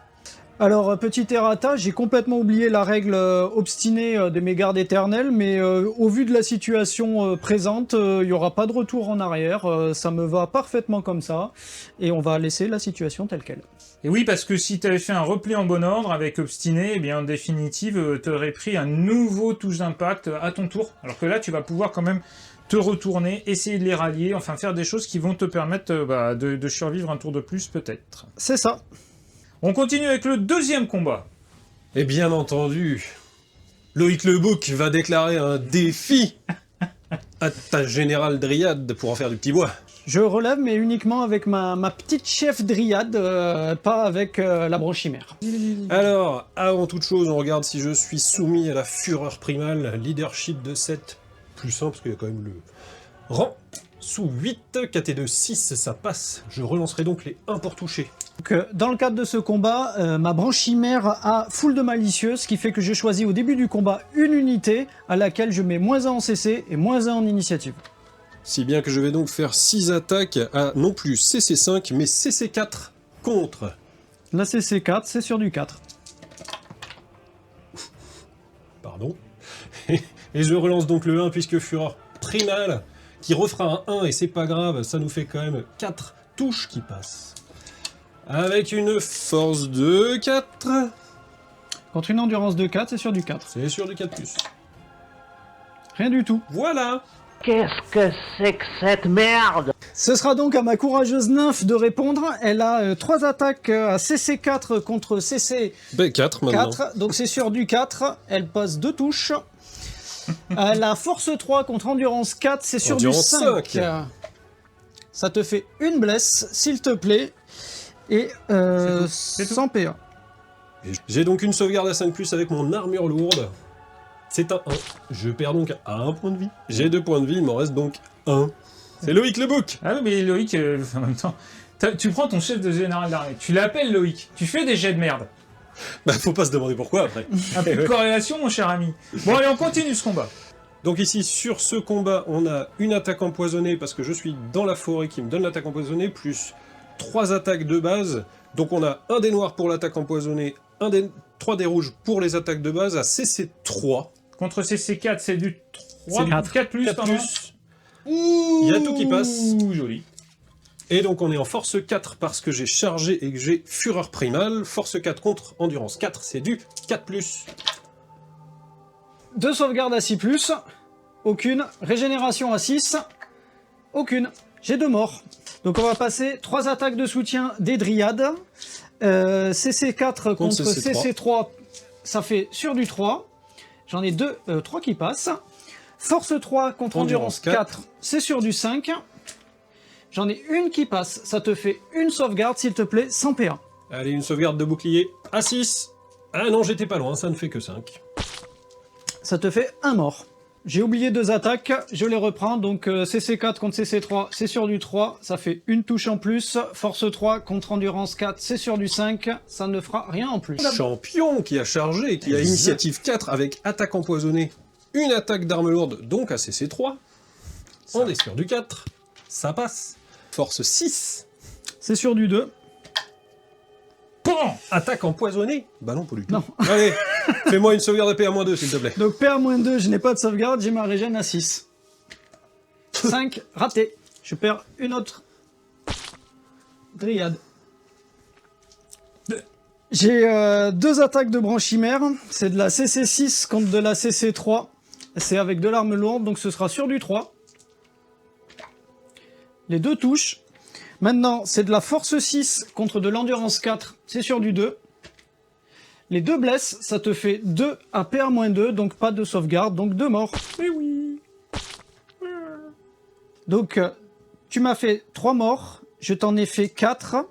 Alors, petit errata, j'ai complètement oublié la règle obstinée de mes gardes éternels, mais au vu de la situation présente, il n'y aura pas de retour en arrière, ça me va parfaitement comme ça, et on va laisser la situation telle qu'elle. Et oui, parce que si tu avais fait un repli en bon ordre avec obstiné, eh bien en définitive, tu aurais pris un nouveau touche d'impact à ton tour, alors que là, tu vas pouvoir quand même te retourner, essayer de les rallier, enfin faire des choses qui vont te permettre de survivre un tour de plus, peut-être. C'est ça. On continue avec le deuxième combat. Et bien entendu, Loïc Le Bouc va déclarer un défi à ta générale dryade pour en faire du petit bois. Je relève, mais uniquement avec ma petite chef dryade, pas avec la branchimère. Alors, avant toute chose, on regarde si je suis soumis à la fureur primale, leadership de 7, plus 1, parce qu'il y a quand même le rang. Sous 8, KT2 6, ça passe. Je relancerai donc les 1 pour toucher. Donc, dans le cadre de ce combat, ma branchimère a full de malicieux, ce qui fait que je choisis au début du combat une unité à laquelle je mets -1 en CC et -1 en initiative. Si bien que je vais donc faire 6 attaques à non plus CC5, mais CC4 contre. La CC4, c'est sur du 4. Pardon. Et je relance donc le 1 puisque fureur primale, qui refera un 1 et c'est pas grave, ça nous fait quand même 4 touches qui passent. Avec une force de 4. Contre une endurance de 4, c'est sur du 4. C'est sur du 4+. Rien du tout. Voilà. Qu'est-ce que c'est que cette merde? Ce sera donc à ma courageuse nymphe de répondre. Elle a 3 attaques à CC4 contre CC4, Ben 4 maintenant. donc c'est sur du 4. Elle passe 2 touches. Elle a force 3 contre endurance 4, c'est sur Endurance du 5. Ça te fait une blesse, s'il te plaît. Et C'est tout. 100 PA. Et j'ai donc une sauvegarde à 5+, avec mon armure lourde. C'est un 1. Je perds donc à 1 point de vie. J'ai 2 points de vie, il m'en reste donc 1. C'est Loïc le bouc. Ah oui, mais Loïc, en même temps, tu prends ton chef de général d'armée, tu l'appelles Loïc, tu fais des jets de merde. Bah faut pas se demander pourquoi après. Ah, plus de corrélation, mon cher ami. Bon, allez, on continue ce combat. Donc ici, sur ce combat, on a une attaque empoisonnée, parce que je suis dans la forêt qui me donne l'attaque empoisonnée, plus 3 attaques de base. Donc on a un dé noir pour l'attaque empoisonnée, 3 dés rouges pour les attaques de base à CC3. Contre CC4, c'est du 3, C'est 4. 4 plus, 4 pardon. plus. Il y a tout qui passe. Ouh, joli. Et donc on est en force 4 parce que j'ai chargé et que j'ai fureur primale. Force 4 contre endurance 4, c'est du 4+. 2 sauvegardes à 6+, aucune. Régénération à 6, aucune. J'ai 2 morts. Donc on va passer 3 attaques de soutien des dryades. CC4 contre CC3, ça fait sur du 3. J'en ai 3 qui passent. Force 3 contre endurance 4, c'est sur du 5. J'en ai une qui passe, ça te fait une sauvegarde, s'il te plaît, 100 PA. Allez, une sauvegarde de bouclier à 6. Ah non, j'étais pas loin, ça ne fait que 5. Ça te fait un mort. J'ai oublié 2 attaques, je les reprends. Donc CC4 contre CC3, c'est sur du 3, ça fait une touche en plus. Force 3 contre endurance 4, c'est sur du 5, ça ne fera rien en plus. Champion qui a chargé, qui a initiative 4 avec attaque empoisonnée. Une attaque d'arme lourde, donc à CC3. On est sur du 4. Ça passe. Force 6. C'est sur du 2. Bon, Attaque empoisonnée. Bah non, pas du tout. Non. Allez, fais-moi une sauvegarde de PA-2, s'il te plaît. Donc PA-2, je n'ai pas de sauvegarde, j'ai ma régène à 6. 5, raté. Je perds une autre dryade. J'ai 2 attaques de branchimère. C'est de la CC6 contre de la CC3. C'est avec de l'arme lourde, donc ce sera sur du 3. Les 2 touches. Maintenant, c'est de la force 6 contre de l'endurance 4. C'est sur du 2. Les 2 blesses, ça te fait 2 à PA-2, donc pas de sauvegarde, donc 2 morts. oui, oui. Donc, tu m'as fait 3 morts, je t'en ai fait 4.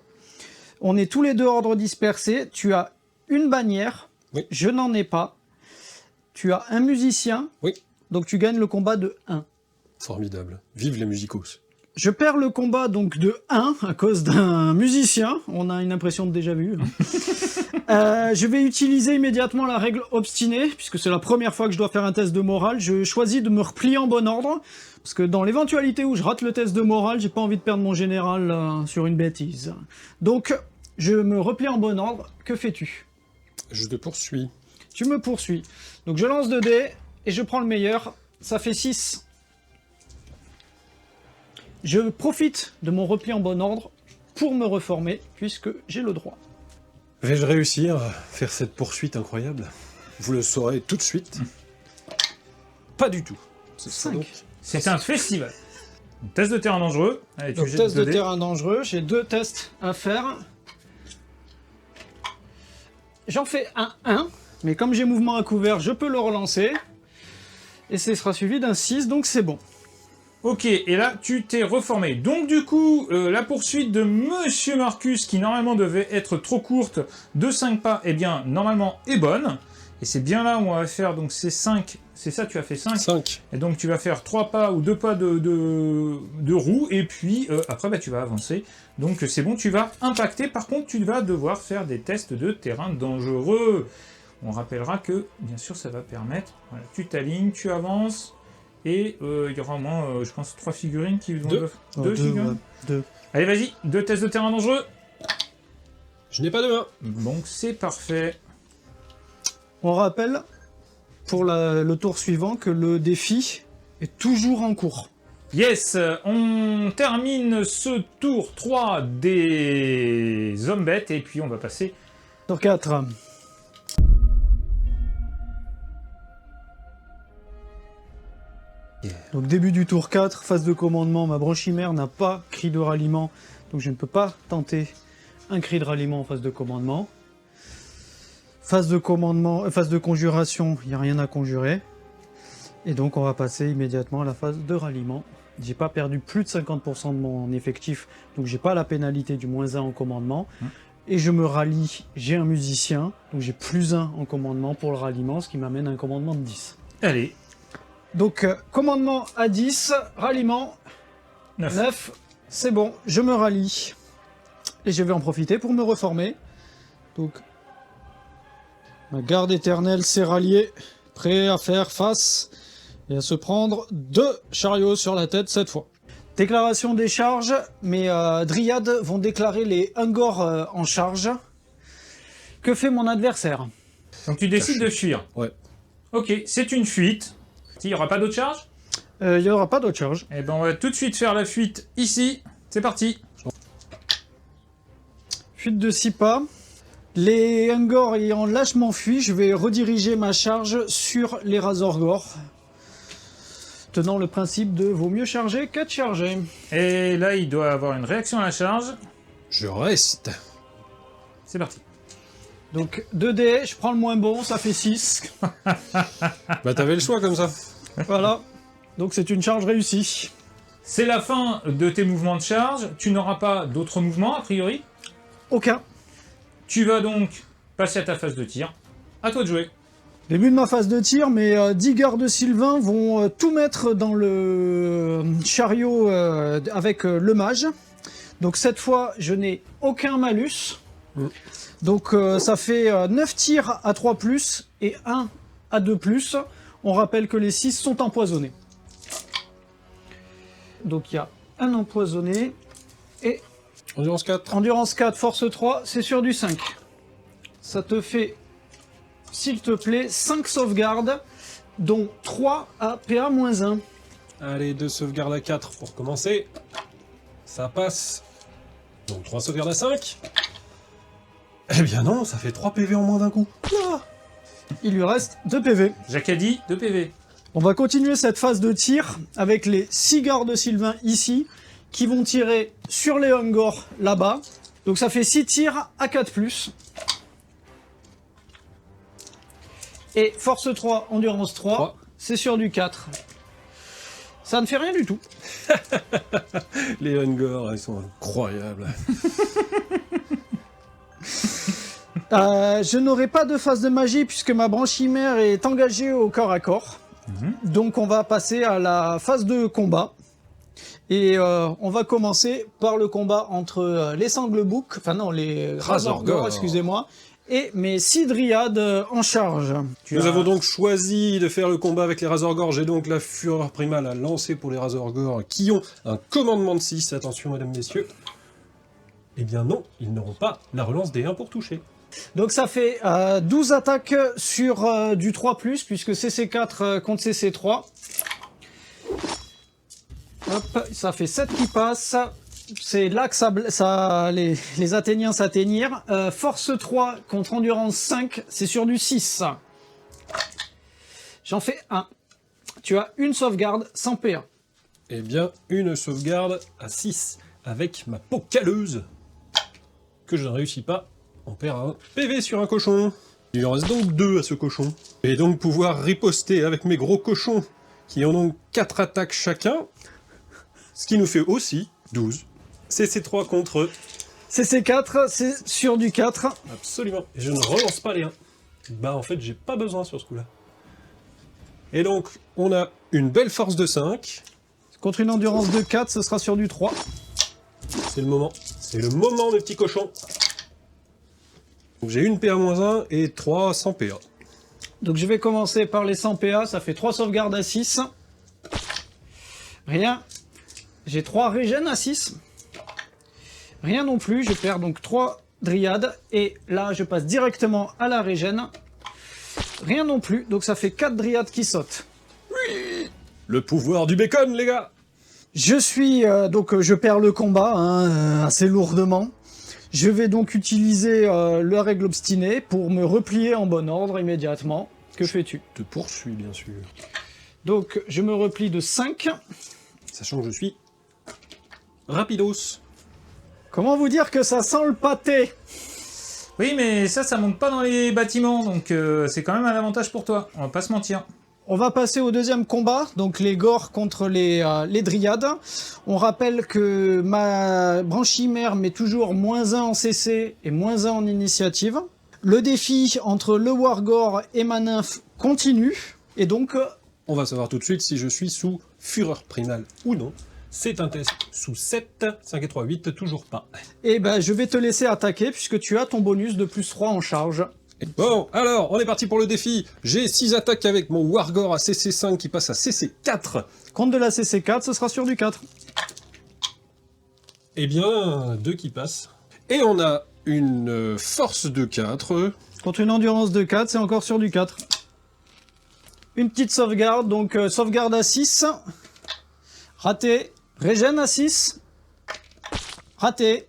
On est tous les 2 ordres dispersés. Tu as une bannière, Oui. Je n'en ai pas. Tu as un musicien, Oui. donc tu gagnes le combat de 1. Formidable. Vive les musicos. Je perds le combat donc de 1 à cause d'un musicien. On a une impression de déjà vu. Je vais utiliser immédiatement la règle obstinée, puisque c'est la première fois que je dois faire un test de morale. Je choisis de me replier en bon ordre, parce que dans l'éventualité où je rate le test de morale, j'ai pas envie de perdre mon général sur une bêtise. Donc, je me replie en bon ordre. Que fais-tu? Je te poursuis. Tu me poursuis. Donc je lance 2 dés, et je prends le meilleur. Ça fait 6. Je profite de mon repli en bon ordre pour me reformer, puisque j'ai le droit. Vais-je réussir à faire cette poursuite incroyable? Vous le saurez tout de suite. Pas du tout. Ce sera 5. donc... C'est un festival. Test de terrain dangereux. Allez, tu Donc jettes test de 2 dés. terrain dangereux, j'ai 2 tests à faire. J'en fais un 1, mais comme j'ai mouvement à couvert, je peux le relancer. Et ce sera suivi d'un 6, donc c'est bon. Ok, et là, tu t'es reformé. Donc du coup, la poursuite de Monsieur Marcus, qui normalement devait être trop courte, de 5 pas, eh bien, normalement, est bonne. Et c'est bien là où on va faire, donc c'est 5, c'est ça, tu as fait 5. 5. Et donc tu vas faire 3 pas ou 2 pas de roue, et puis après, bah, tu vas avancer. Donc c'est bon, tu vas impacter. Par contre, tu vas devoir faire des tests de terrain dangereux. On rappellera que, bien sûr, ça va permettre... Voilà, tu t'alignes, tu avances... Et il y aura au moins, je pense, 3 figurines qui vont... Deux figurines. Ouais, 2. Allez, vas-y, 2 tests de terrain dangereux. Je n'ai pas de main. Donc, c'est parfait. On rappelle, pour le tour suivant, que le défi est toujours en cours. Yes, on termine ce tour 3 des hommes bêtes, et puis on va passer... Tour 4. Yeah. Donc début du tour 4, phase de commandement, ma branchimère n'a pas cri de ralliement, donc je ne peux pas tenter un cri de ralliement en phase de commandement. Phase de commandement, phase de conjuration, il n'y a rien à conjurer. Et donc on va passer immédiatement à la phase de ralliement. J'ai pas perdu plus de 50% de mon effectif, donc j'ai pas la pénalité du -1 en commandement. Et je me rallie, j'ai un musicien, donc j'ai +1 en commandement pour le ralliement, ce qui m'amène à un commandement de 10. Allez, Donc, commandement à 10, ralliement 9. C'est bon, je me rallie. Et je vais en profiter pour me reformer. Donc, ma garde éternelle s'est ralliée, prêt à faire face et à se prendre 2 chariots sur la tête cette fois. Déclaration des charges, mes dryades vont déclarer les Ungors en charge. Que fait mon adversaire? donc tu décides de fuir. Ouais. Ok, c'est une fuite. Il n'y aura pas d'autre charge? Il n'y aura pas d'autre charge. Eh ben, on va tout de suite faire la fuite ici. C'est parti. Fuite de 6 pas. Les Ungors ayant lâchement fui, je vais rediriger ma charge sur les Razorgors. Tenant le principe de vaut mieux charger que de charger. Et là, il doit avoir une réaction à la charge. Je reste. C'est parti. Donc 2 dés, je prends le moins bon, ça fait 6. Bah t'avais le choix comme ça. Voilà. Donc c'est une charge réussie. C'est la fin de tes mouvements de charge. Tu n'auras pas d'autres mouvements, a priori. Aucun. Tu vas donc passer à ta phase de tir. À toi de jouer. Début de ma phase de tir, mes 10 gardes Sylvains vont tout mettre dans le chariot avec le mage. Donc cette fois, je n'ai aucun malus. Donc ça fait 9 tirs à 3+, et 1 à 2+. On rappelle que les 6 sont empoisonnés. Donc il y a un empoisonné, et Endurance 4. endurance 4, force 3, c'est sur du 5. Ça te fait, s'il te plaît, 5 sauvegardes, dont 3 à PA-1. Allez, 2 sauvegardes à 4 pour commencer. Ça passe. Donc 3 sauvegardes à 5. Eh bien non, ça fait 3 PV en moins d'un coup. Ah, il lui reste 2 PV. Jacques a dit 2 PV. On va continuer cette phase de tir avec les 6 gardes Sylvains ici, qui vont tirer sur les Ungors là-bas. Donc ça fait 6 tirs à 4+. Et force 3, endurance 3, c'est sur du 4. Ça ne fait rien du tout. Les Ungors, ils sont incroyables. Je n'aurai pas de phase de magie puisque ma branchimère est engagée au corps à corps. Donc on va passer à la phase de combat. Et on va commencer par le combat entre les Sangleboucs, enfin non, les Razorgors, excusez-moi, et mes 6 dryades en charge. Nous avons donc choisi de faire le combat avec les Razorgors. J'ai donc la fureur primale à lancer pour les Razorgors qui ont un commandement de 6. Attention, mesdames, messieurs. Eh bien non, ils n'auront pas la relance des 1 pour toucher. Donc ça fait 12 attaques sur du 3+, puisque CC4 contre CC3. Hop, ça fait 7 qui passent. C'est là que les Athéniens s'atteignirent. Force 3 contre Endurance 5, c'est sur du 6. J'en fais 1. Tu as une sauvegarde sans PA. Eh bien, une sauvegarde à 6 avec ma peau calleuse que je ne réussis pas. On perd un PV sur un cochon. Il en reste donc 2 à ce cochon. Et donc pouvoir riposter avec mes gros cochons qui ont donc 4 attaques chacun. Ce qui nous fait aussi 12. CC3 contre... CC4, c'est sur du 4. Absolument. Et je ne relance pas les 1. Bah en fait, j'ai pas besoin sur ce coup-là. Et donc, on a une belle force de 5. Contre une endurance de 4, ce sera sur du 3. C'est le moment. C'est le moment, mes petits cochons. Donc j'ai une PA-1 et 3 sans PA. Donc je vais commencer par les 100 PA, ça fait 3 sauvegardes à 6. Rien. J'ai 3 régènes à 6. Rien non plus, je perds donc 3 dryades. Et là, je passe directement à la régène. Rien non plus, donc ça fait 4 dryades qui sautent. Le pouvoir du bacon, les gars! Je perds le combat assez lourdement. Je vais donc utiliser la règle obstinée pour me replier en bon ordre immédiatement. Que fais-tu? Je te poursuis, bien sûr. Donc je me replie de 5. Sachant que je suis rapidos. Comment vous dire que ça sent le pâté? Oui, mais ça monte pas dans les bâtiments, donc c'est quand même un avantage pour toi, on va pas se mentir. On va passer au deuxième combat, donc les Gors contre les Dryades. On rappelle que ma branche chimère met toujours -1 en CC et -1 en initiative. Le défi entre le Wargore et ma nymphe continue, et donc... On va savoir tout de suite si je suis sous fureur primale ou non. C'est un test sous 7, 5 et 3, 8, toujours pas. je vais te laisser attaquer puisque tu as ton bonus de +3 en charge. Bon, alors, on est parti pour le défi. J'ai 6 attaques avec mon Wargore à CC5 qui passe à CC4. Contre de la CC4, ce sera sur du 4. Eh bien, 2 qui passent. Et on a une force de 4. Contre une endurance de 4, c'est encore sur du 4. Une petite sauvegarde, donc sauvegarde à 6. Raté. Régène à 6. Raté.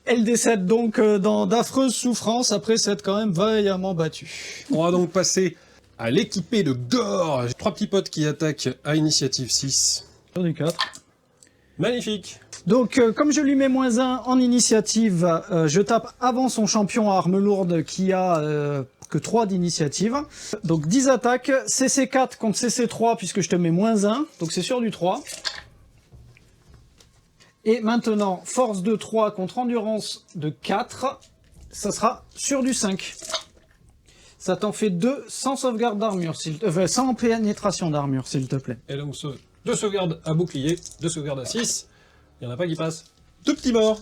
Elle décède donc dans d'affreuses souffrances après s'être quand même vaillamment battue. On va donc passer à l'équipé de Gore. J'ai 3 petits potes qui attaquent à initiative 6. Sur du 4. Magnifique. Donc comme je lui mets -1 en initiative, je tape avant son champion à armes lourdes qui a que 3 d'initiative. Donc 10 attaques, CC4 contre CC3 puisque je te mets -1, donc c'est sur du 3. Et maintenant, force de 3 contre endurance de 4, ça sera sur du 5. Ça t'en fait 2 sans sauvegarde d'armure, sans pénétration d'armure, s'il te plaît. Et donc, 2 sauvegardes à bouclier, 2 sauvegardes à 6. Il n'y en a pas qui passent. 2 petits morts.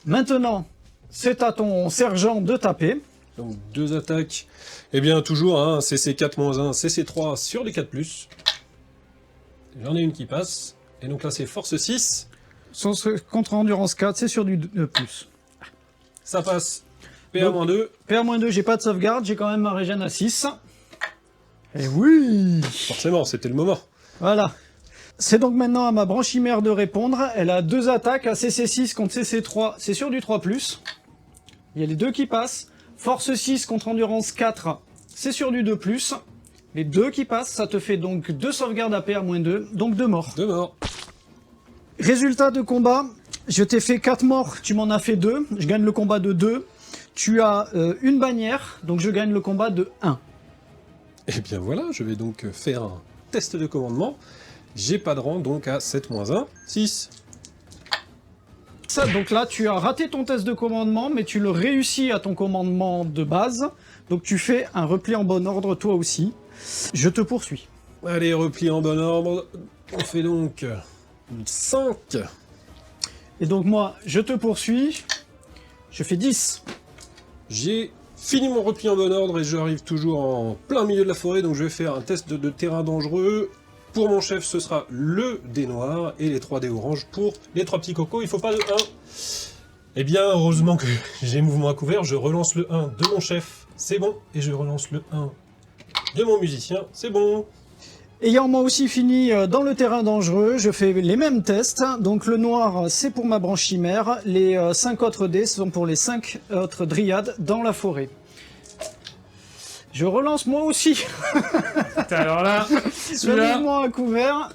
Maintenant, c'est à ton sergent de taper. Donc 2 attaques. Eh bien, toujours un CC4 -1, CC3 sur les 4+. J'en ai une qui passe. Et donc là, c'est force 6. Contre endurance 4, c'est sur du 2+. Ça passe. PA-2. PA-2, j'ai pas de sauvegarde, j'ai quand même ma régène à 6. Et oui! Forcément, c'était le moment. Voilà. C'est donc maintenant à ma branche chimère de répondre. Elle a 2 attaques à CC6 contre CC3, c'est sur du 3+. Il y a les 2 qui passent. Force 6 contre endurance 4, c'est sur du 2+. Les 2 qui passent, ça te fait donc 2 sauvegardes à PA-2, donc 2 morts. 2 morts. Résultat de combat, je t'ai fait 4 morts, tu m'en as fait 2. Je gagne le combat de 2. Tu as une bannière, donc je gagne le combat de 1. Et bien voilà, je vais donc faire un test de commandement. J'ai pas de rang, donc à 7-1, 6. Ça, donc là, tu as raté ton test de commandement, mais tu le réussis à ton commandement de base. Donc tu fais un repli en bon ordre toi aussi. Je te poursuis. Allez, repli en bon ordre. On fait donc 5. Et donc moi, je te poursuis. Je fais 10. J'ai fini mon repli en bon ordre et j'arrive toujours en plein milieu de la forêt, donc je vais faire un test de terrain dangereux. Pour mon chef, ce sera le dé noir et les 3 dés orange pour les 3 petits cocos. Il faut pas de 1. Eh bien, heureusement que j'ai mouvement à couvert. Je relance le 1 de mon chef, c'est bon. Et je relance le 1 de mon musicien, c'est bon. Ayant moi aussi fini dans le terrain dangereux, je fais les mêmes tests. Donc le noir, c'est pour ma branche chimère. Les 5 autres dés sont pour les 5 autres dryades dans la forêt. Je relance moi aussi. Alors là, Le celui-là, mouvement à couvert.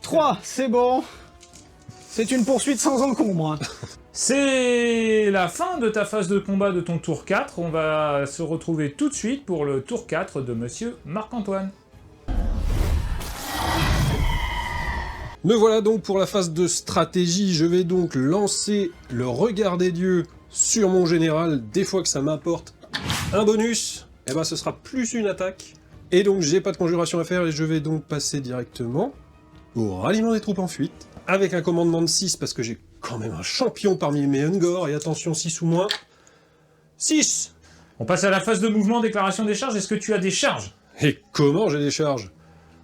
3, c'est bon. C'est une poursuite sans encombre. c'est la fin de ta phase de combat de ton tour 4. On va se retrouver tout de suite pour le tour 4 de Monsieur Marc-Antoine. Me voilà donc pour la phase de stratégie. Je vais donc lancer le regard des dieux sur mon général. Des fois que ça m'apporte un bonus, et ben ce sera plus une attaque. Et donc j'ai pas de conjuration à faire et je vais donc passer directement au ralliement des troupes en fuite. Avec un commandement de 6 parce que j'ai quand même un champion parmi mes Ungor. Et attention, 6 ou moins. 6. On passe à la phase de mouvement, déclaration des charges. Est-ce que tu as des charges? Et comment j'ai des charges?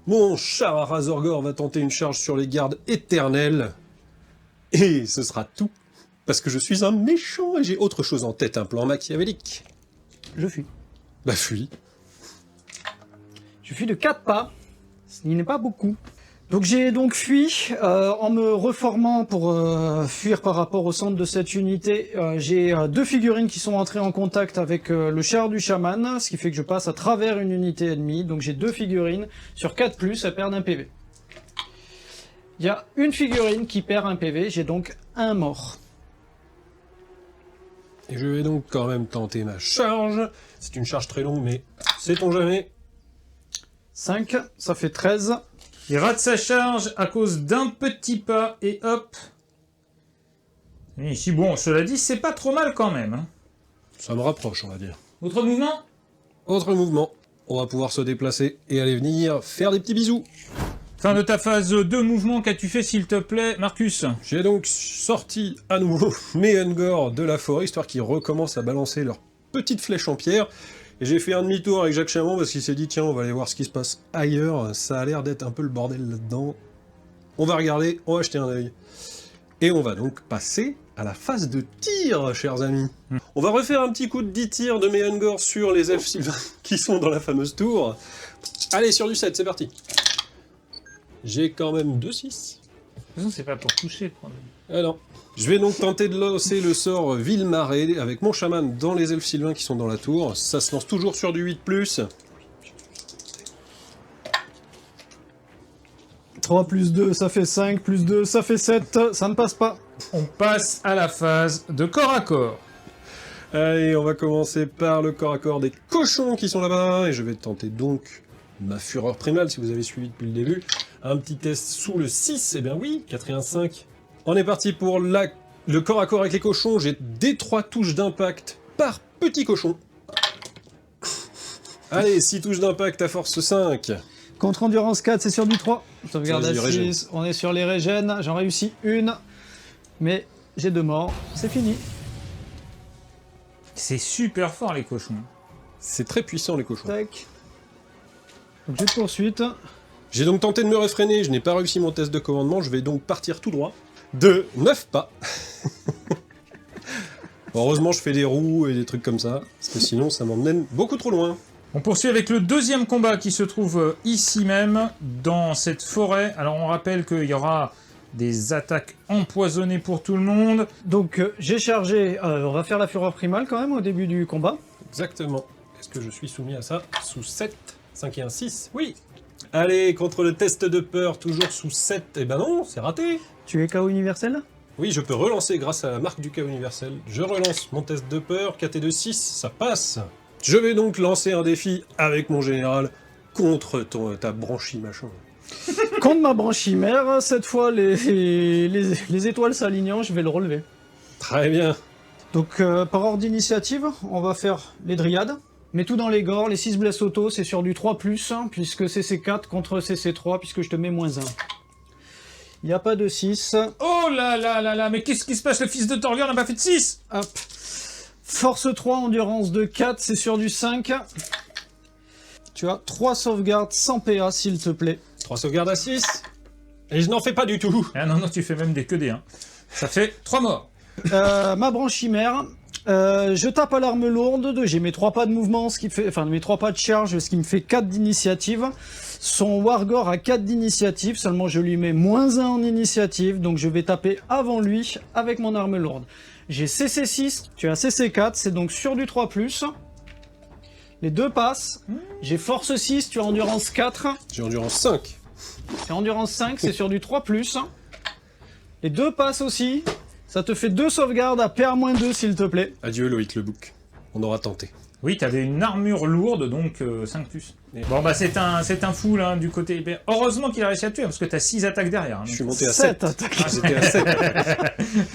Mon char à Razorgor va tenter une charge sur les gardes éternels. Et ce sera tout. Parce que je suis un méchant et j'ai autre chose en tête, un plan machiavélique. Je fuis. Bah fuis. Je fuis de 4 pas, ce qui n'est pas beaucoup. Donc j'ai donc fui, en me reformant pour fuir par rapport au centre de cette unité. J'ai 2 figurines qui sont entrées en contact avec le char du chaman, ce qui fait que je passe à travers une unité ennemie. Donc j'ai 2 figurines, sur 4+, elles perdent un PV. Il y a une figurine qui perd un PV, j'ai donc un mort. Et je vais donc quand même tenter ma charge. C'est une charge très longue, mais sait-on jamais. 5, ça fait 13. Il rate sa charge à cause d'un petit pas et hop. Et ici, bon, cela dit, c'est pas trop mal quand même. Hein. Ça me rapproche, on va dire. Autre mouvement? Autre mouvement. On va pouvoir se déplacer et aller venir faire des petits bisous. Fin de ta phase de mouvement, qu'as-tu fait s'il te plaît, Marcus? J'ai donc sorti à nouveau mes Ungor de la forêt, histoire qu'ils recommencent à balancer leurs petites flèches en pierre. Et j'ai fait un demi-tour avec Jacques Chamond parce qu'il s'est dit, tiens, on va aller voir ce qui se passe ailleurs. Ça a l'air d'être un peu le bordel là-dedans. On va regarder, on va jeter un œil. Et on va donc passer à la phase de tir, chers amis. On va refaire un petit coup de 10 tirs de mes Ungor sur les elfes sylvains qui sont dans la fameuse tour. Allez, sur du 7, c'est parti. J'ai quand même 2-6. De toute façon, c'est pas pour toucher le problème. Ah non. Je vais donc tenter de lancer le sort Ville-Marée avec mon chaman dans les elfes sylvains qui sont dans la tour. Ça se lance toujours sur du 8+. 3 plus 2, ça fait 5, plus 2, ça fait 7, ça ne passe pas. On passe à la phase de corps à corps. Allez, on va commencer par le corps à corps des cochons qui sont là-bas. Et je vais tenter donc ma fureur primale, si vous avez suivi depuis le début. Un petit test sous le 6, eh bien oui, 4 et 1, 5. On est parti pour le corps à corps avec les cochons. J'ai des 3 touches d'impact par petit cochon. Allez, 6 touches d'impact à force 5. Contre endurance 4, c'est sur du 3. Sauvegarde Ça, à je dis régène. 6, on est sur les régènes. J'en réussis une, mais j'ai 2 morts. C'est fini. C'est super fort les cochons. C'est très puissant les cochons. Tac. Donc j'ai de poursuite. J'ai donc tenté de me réfréner, je n'ai pas réussi mon test de commandement, je vais donc partir tout droit de 9 pas. Heureusement je fais des roues et des trucs comme ça, parce que sinon ça m'emmène beaucoup trop loin. On poursuit avec le deuxième combat qui se trouve ici même, dans cette forêt. Alors on rappelle qu'il y aura des attaques empoisonnées pour tout le monde. Donc j'ai chargé, on va faire la fureur primale quand même au début du combat. Exactement. Est-ce que je suis soumis à ça? Sous 7, 5 et 1, 6, oui. Allez, contre le test de peur, toujours sous 7, eh ben non, c'est raté. Tu es KO universel? Oui, je peux relancer grâce à la marque du chaos universel. Je relance mon test de peur, 4 et 2, 6, ça passe. Je vais donc lancer un défi avec mon général contre ta branchie machin. Contre ma branchimère, cette fois les étoiles s'alignant, je vais le relever. Très bien. Donc par ordre d'initiative, on va faire les dryades. Mais tout dans les gores, les 6 blesses auto, c'est sur du 3+, hein, puisque CC4 contre CC3, puisque je te mets -1. Il n'y a pas de 6. Oh là là là là, mais qu'est-ce qui se passe? Le fils de Thorgir n'a pas fait de 6. Hop. Force 3, endurance de 4, c'est sur du 5. Tu as 3 sauvegardes sans PA, s'il te plaît. 3 sauvegardes à 6. Et je n'en fais pas du tout. Ah non, non, tu fais même des que des 1. Ça fait 3 morts. Ma branchimère, je tape à l'arme lourde, j'ai mes 3 pas de mouvement, ce qui fait, enfin mes 3 pas de charge, ce qui me fait 4 d'initiative. Son Wargore a 4 d'initiative, seulement je lui mets -1 en initiative, donc je vais taper avant lui avec mon arme lourde. J'ai CC6, tu as CC4, c'est donc sur du 3+. Les 2 passent. J'ai force 6, tu as endurance 4. J'ai endurance 5. C'est endurance 5, c'est sur du 3+. Les 2 passent aussi. Ça te fait 2 sauvegardes à PA-2 s'il te plaît. Adieu Loïc le bouc. On aura tenté. Oui, t'avais une armure lourde, donc 5+. Bon, bah c'est un fou, là, du côté... Mais heureusement qu'il a réussi à te tuer, parce que t'as 6 attaques derrière. Hein, Je suis monté à 7 7. attaques. Ah, j'étais à 7.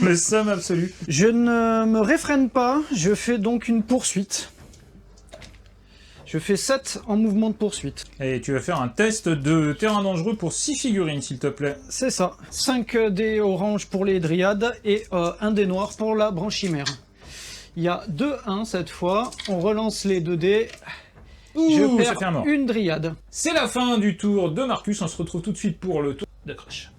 Le somme absolu. Je ne me réfrène pas, je fais donc une poursuite. Je fais 7 en mouvement de poursuite. Et tu vas faire un test de terrain dangereux pour 6 figurines, s'il te plaît. C'est ça. 5 dés orange pour les dryades et 1 dé noir pour la branchimère. Il y a 2-1 cette fois. On relance les 2 dés. Ouh, Je ça fait un perds mort. une dryade. C'est la fin du tour de Marcus. On se retrouve tout de suite pour le tour de Crush.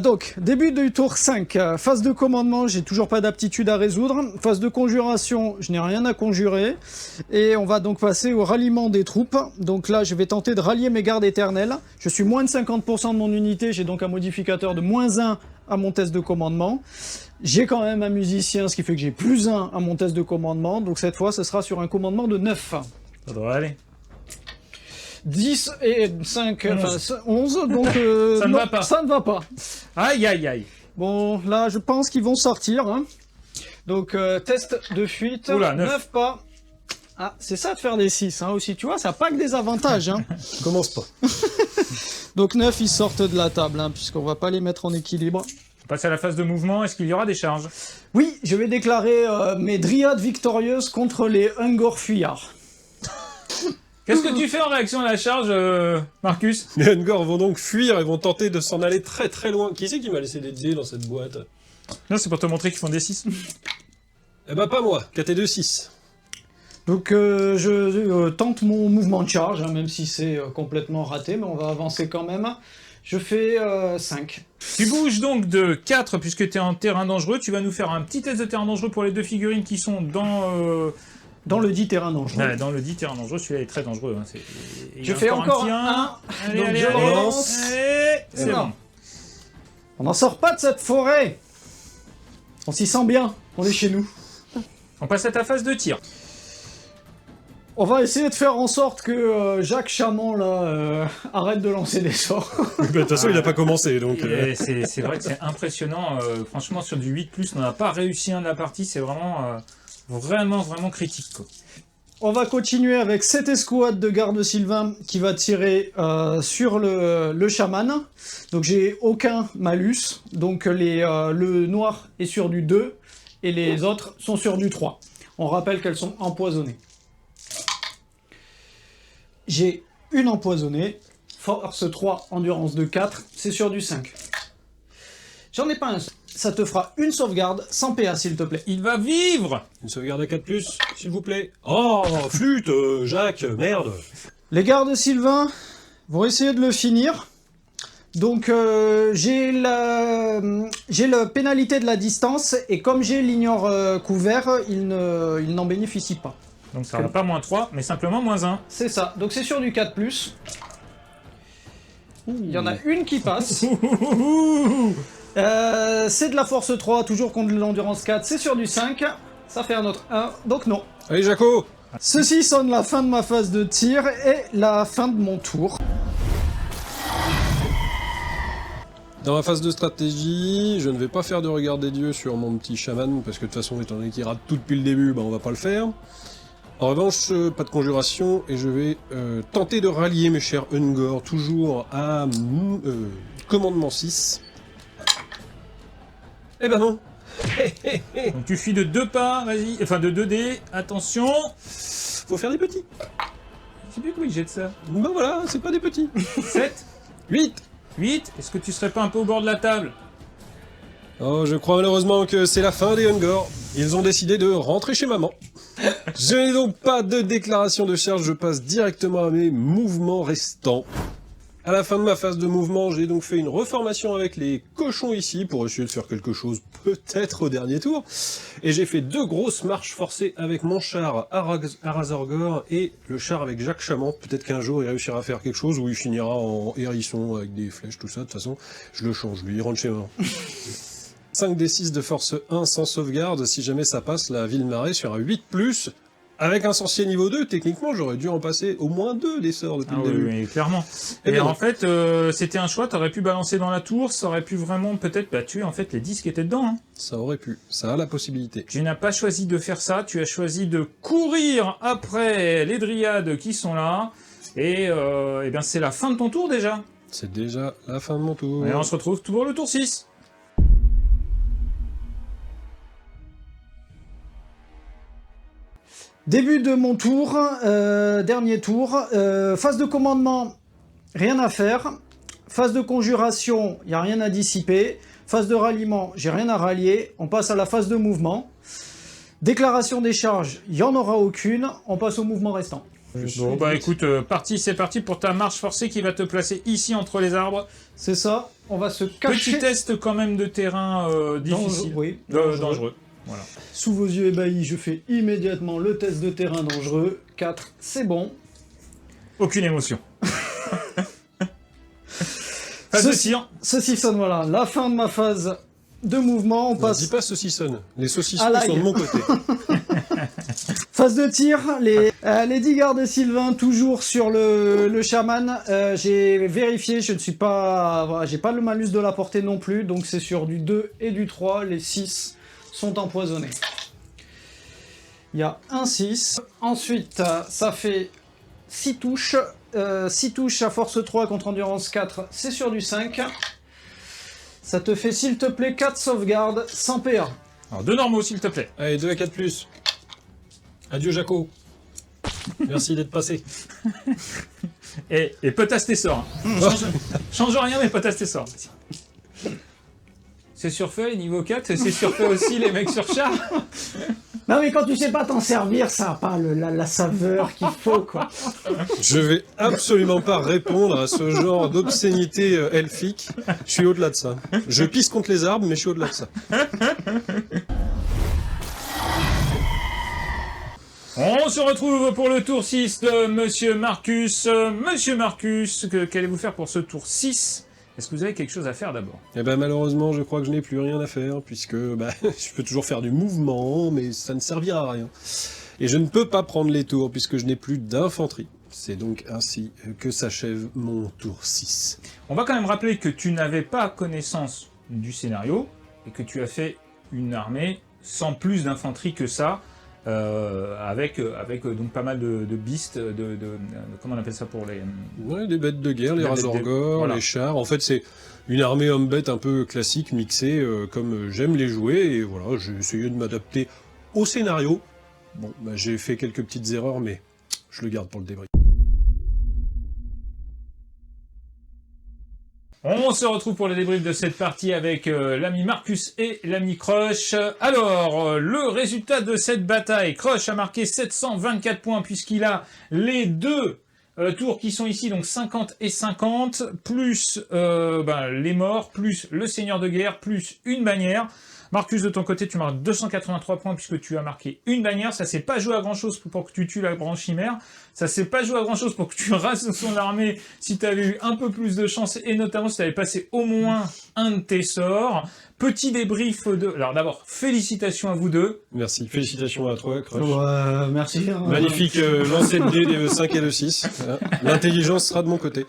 Donc, début du tour 5, phase de commandement, j'ai toujours pas d'aptitude à résoudre. Phase de conjuration, je n'ai rien à conjurer. Et on va donc passer au ralliement des troupes. Donc là, je vais tenter de rallier mes gardes éternels. Je suis moins de 50% de mon unité, j'ai donc un modificateur de -1 à mon test de commandement. J'ai quand même un musicien, ce qui fait que j'ai +1 à mon test de commandement. Donc cette fois, ce sera sur un commandement de 9. Ça devrait aller. 10 et 5, 11, donc Ça ne non, va pas. Ça ne va pas. Aïe, aïe, aïe. Bon, là, je pense qu'ils vont sortir. Hein. Donc, test de fuite. Oula, 9 pas. Ah, c'est ça de faire des 6 hein, aussi. Tu vois, ça n'a pas que des avantages. Hein. Commence pas. Donc, 9, ils sortent de la table, hein, puisqu'on va pas les mettre en équilibre. On passe à la phase de mouvement. Est-ce qu'il y aura des charges? Oui, je vais déclarer mes dryades victorieuses contre les Ungor fuyards. Qu'est-ce que tu fais en réaction à la charge, Marcus? Les Ungor vont donc fuir et vont tenter de s'en aller très très loin. Qui c'est qui m'a laissé des dés dans cette boîte? Non, c'est pour te montrer qu'ils font des 6. Eh ben pas moi, KT2 6. Donc, je tente mon mouvement de charge, hein, même si c'est complètement raté, mais on va avancer quand même. Je fais 5. Tu bouges donc de 4 puisque tu es en terrain dangereux. Tu vas nous faire un petit test de terrain dangereux pour les 2 figurines qui sont Dans le dit terrain dangereux. ouais, dans le dit terrain dangereux. Celui-là est très dangereux. Hein. Il y Je a fais encore petit un. Allez, Donc allez, je allez. relance. Allez, c'est Non. bon. On n'en sort pas de cette forêt. On s'y sent bien. On est chez nous. On passe à ta phase de tir. On va essayer de faire en sorte que Jacques Chamond là arrête de lancer des sorts. De toute façon, il n'a pas commencé, donc... Et c'est vrai que c'est impressionnant. Franchement, sur du 8+, on n'a pas réussi un de la partie. C'est vraiment, vraiment critique, quoi. On va continuer avec cette escouade de garde Sylvain qui va tirer sur le chaman. Donc j'ai aucun malus. Donc le noir est sur du 2 et les autres sont sur du 3. On rappelle qu'elles sont empoisonnées. J'ai une empoisonnée, force 3, endurance de 4, c'est sur du 5. J'en ai pas un seul. Ça te fera une sauvegarde sans PA s'il te plaît. Il va vivre. Une sauvegarde à 4+, s'il vous plaît. Oh, flûte, Jacques, merde. Les gardes Sylvain vont essayer de le finir. Donc j'ai la pénalité de la distance et comme j'ai l'ignore couvert, il n'en bénéficie pas. Donc ça va pas -3, mais simplement -1. C'est ça, donc c'est sur du 4+. Il y en a une qui passe. C'est de la force 3, toujours contre l'endurance 4, c'est sur du 5. Ça fait un autre 1, donc non. Allez, Jaco. Ceci sonne la fin de ma phase de tir et la fin de mon tour. Dans ma phase de stratégie, je ne vais pas faire de regard des dieux sur mon petit chaman, parce que de toute façon, étant donné qu'il rate tout depuis le début, bah, on va pas le faire. En revanche, pas de conjuration, et je vais tenter de rallier mes chers Ungor, toujours à commandement 6. Eh ben non. Donc tu fuis de 2 pas, vas-y. Enfin de 2 dés, attention. Faut faire des petits. Je sais plus comment il jette ça. Ben voilà, c'est pas des petits. 7, 8. 8. Est-ce que tu serais pas un peu au bord de la table? Oh, je crois malheureusement que c'est la fin des Ungor. Ils ont décidé de rentrer chez maman. Je n'ai donc pas de déclaration de charge, je passe directement à mes mouvements restants. À la fin de ma phase de mouvement, j'ai donc fait une reformation avec les cochons ici, pour essayer de faire quelque chose peut-être au dernier tour. Et j'ai fait 2 grosses marches forcées avec mon char Arazorgor et le char avec Jacques Chamond. Peut-être qu'un jour il réussira à faire quelque chose où il finira en hérisson avec des flèches, tout ça. De toute façon, je le change, lui, il rentre chez moi. 5d6 de force 1 sans sauvegarde, si jamais ça passe, la ville marée sur un 8+, Avec un sorcier niveau 2, techniquement, j'aurais dû en passer au moins 2 des sorts depuis le début. Oui, clairement. Eh Et bien, en fait, c'était un choix, t'aurais pu balancer dans la tour, ça aurait pu vraiment peut-être tuer en fait les 10 qui étaient dedans. Hein. Ça aurait pu, ça a la possibilité. Tu n'as pas choisi de faire ça, tu as choisi de courir après les dryades qui sont là, et eh bien c'est la fin de ton tour déjà. C'est déjà la fin de mon tour. Et on se retrouve pour le tour 6. Début de mon tour, dernier tour. Phase de commandement, rien à faire. Phase de conjuration, il n'y a rien à dissiper. Phase de ralliement, j'ai rien à rallier. On passe à la phase de mouvement. Déclaration des charges, il n'y en aura aucune. On passe au mouvement restant. Bon bah écoute, c'est parti pour ta marche forcée qui va te placer ici entre les arbres. C'est ça, on va se cacher. Petit test quand même de terrain difficile. Oui, dangereux. Voilà. Sous vos yeux ébahis, je fais immédiatement le test de terrain dangereux. 4, c'est bon. Aucune émotion. Phase de tir. Ceci sonne, voilà, la fin de ma phase de mouvement. On passe. Dis pas saucissonne. Les saucissons À l'ail. sont de mon côté. Phase de tir, les 10 gardes Sylvain, toujours sur le chaman. J'ai vérifié, je ne suis pas. Voilà, j'ai pas le malus de la portée non plus, donc c'est sur du 2 et du 3. Les 6 sont empoisonnés. Il y a un 6. Ensuite, ça fait 6 touches. 6 touches à force 3 contre endurance 4, c'est sur du 5. Ça te fait, s'il te plaît, 4 sauvegardes sans PA. Alors 2 normaux s'il te plaît. Allez, 2 à 4+. Adieu, Jaco. Merci d'être passé. Et potasse tes sorts. Hein. Change rien, mais potasse tes sorts. C'est surfait, niveau 4, c'est surfait aussi les mecs sur char. Non mais quand tu sais pas t'en servir, ça n'a pas la saveur qu'il faut, quoi. Je vais absolument pas répondre à ce genre d'obscénité elfique. Je suis au-delà de ça. Je pisse contre les arbres, mais je suis au-delà de ça. On se retrouve pour le tour 6 de Monsieur Marcus. Monsieur Marcus, qu'allez-vous faire pour ce tour 6 ? Est-ce que vous avez quelque chose à faire d'abord ? Eh ben malheureusement, je crois que je n'ai plus rien à faire, puisque je peux toujours faire du mouvement, mais ça ne servira à rien. Et je ne peux pas prendre les tours, puisque je n'ai plus d'infanterie. C'est donc ainsi que s'achève mon tour 6. On va quand même rappeler que tu n'avais pas connaissance du scénario, et que tu as fait une armée sans plus d'infanterie que ça, avec donc pas mal de beasts, comment on appelle ça pour les... Ouais, les bêtes de guerre, les Les bêtes de- Razorgors, voilà. les chars. En fait, c'est une armée homme-bête un peu classique, mixée, comme j'aime les jouer. Et voilà, j'ai essayé de m'adapter au scénario. Bon, j'ai fait quelques petites erreurs, mais je le garde pour le débrief. On se retrouve pour le débrief de cette partie avec l'ami Marcus et l'ami Crush. Alors, le résultat de cette bataille, Crush a marqué 724 points puisqu'il a les deux tours qui sont ici, donc 50 et 50, plus les morts, plus le seigneur de guerre, plus une bannière. Marcus, de ton côté, tu marques 283 points puisque tu as marqué une bannière. Ça s'est pas joué à grand chose pour que tu tues la branche chimère. Ça s'est pas joué à grand chose pour que tu rases son armée si tu avais eu un peu plus de chance et notamment si tu avais passé au moins un de tes sorts. Petit débrief de... Alors d'abord, félicitations à vous deux. Merci, félicitations à toi, Crush. Ouais, merci. Hein. Magnifique lancer de dés des 5 et de 6. L'intelligence sera de mon côté.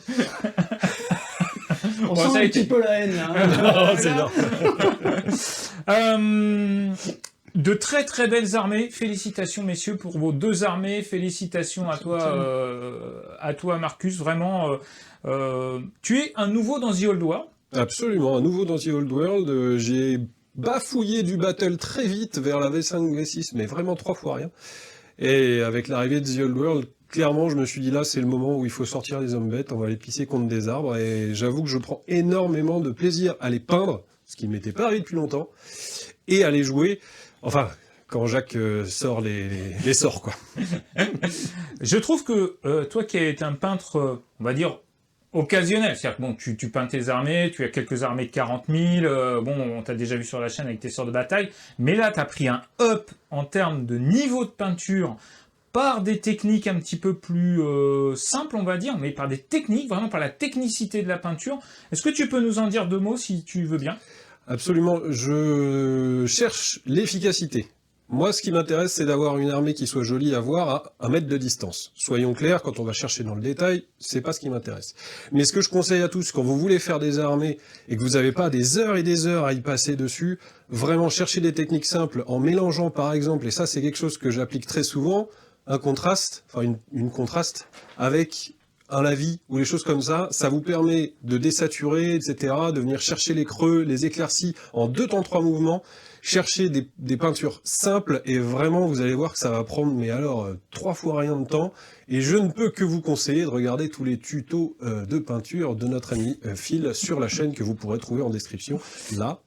On Bon, sent ça a un été- petit peu la haine, là. Oh, c'est bien. De très très belles armées. Félicitations messieurs pour vos deux armées. Félicitations à toi Marcus. Vraiment, tu es un nouveau dans The Old War. Absolument, à nouveau dans The Old World, j'ai bafouillé du battle très vite vers la V5, V6, mais vraiment 3 fois rien. Et avec l'arrivée de The Old World, clairement, je me suis dit là, c'est le moment où il faut sortir les hommes bêtes, on va les pisser contre des arbres, et j'avoue que je prends énormément de plaisir à les peindre, ce qui ne m'était pas arrivé depuis longtemps, et à les jouer, enfin, quand Jacques sort les sorts, quoi. Je trouve que toi qui es un peintre, on va dire, occasionnel, c'est-à-dire que bon, tu peins tes armées, tu as quelques armées de 40 000, bon, on t'a déjà vu sur la chaîne avec tes sorts de bataille, mais là, tu as pris un up en termes de niveau de peinture par des techniques un petit peu plus simples, on va dire, mais par des techniques, vraiment par la technicité de la peinture. Est-ce que tu peux nous en dire 2 mots, si tu veux bien ? Absolument, je cherche l'efficacité. Moi, ce qui m'intéresse, c'est d'avoir une armée qui soit jolie à voir à 1 mètre de distance. Soyons clairs, quand on va chercher dans le détail, c'est pas ce qui m'intéresse. Mais ce que je conseille à tous, quand vous voulez faire des armées et que vous n'avez pas des heures et des heures à y passer dessus, vraiment chercher des techniques simples en mélangeant par exemple, et ça c'est quelque chose que j'applique très souvent, un contraste, enfin une contraste avec un lavis ou les choses comme ça vous permet de désaturer, etc., de venir chercher les creux, les éclaircies en 2 temps 3 mouvements, chercher des peintures simples et vraiment vous allez voir que ça va prendre, mais alors 3 fois rien de temps, et je ne peux que vous conseiller de regarder tous les tutos de peinture de notre ami Phil sur la chaîne que vous pourrez trouver en description, là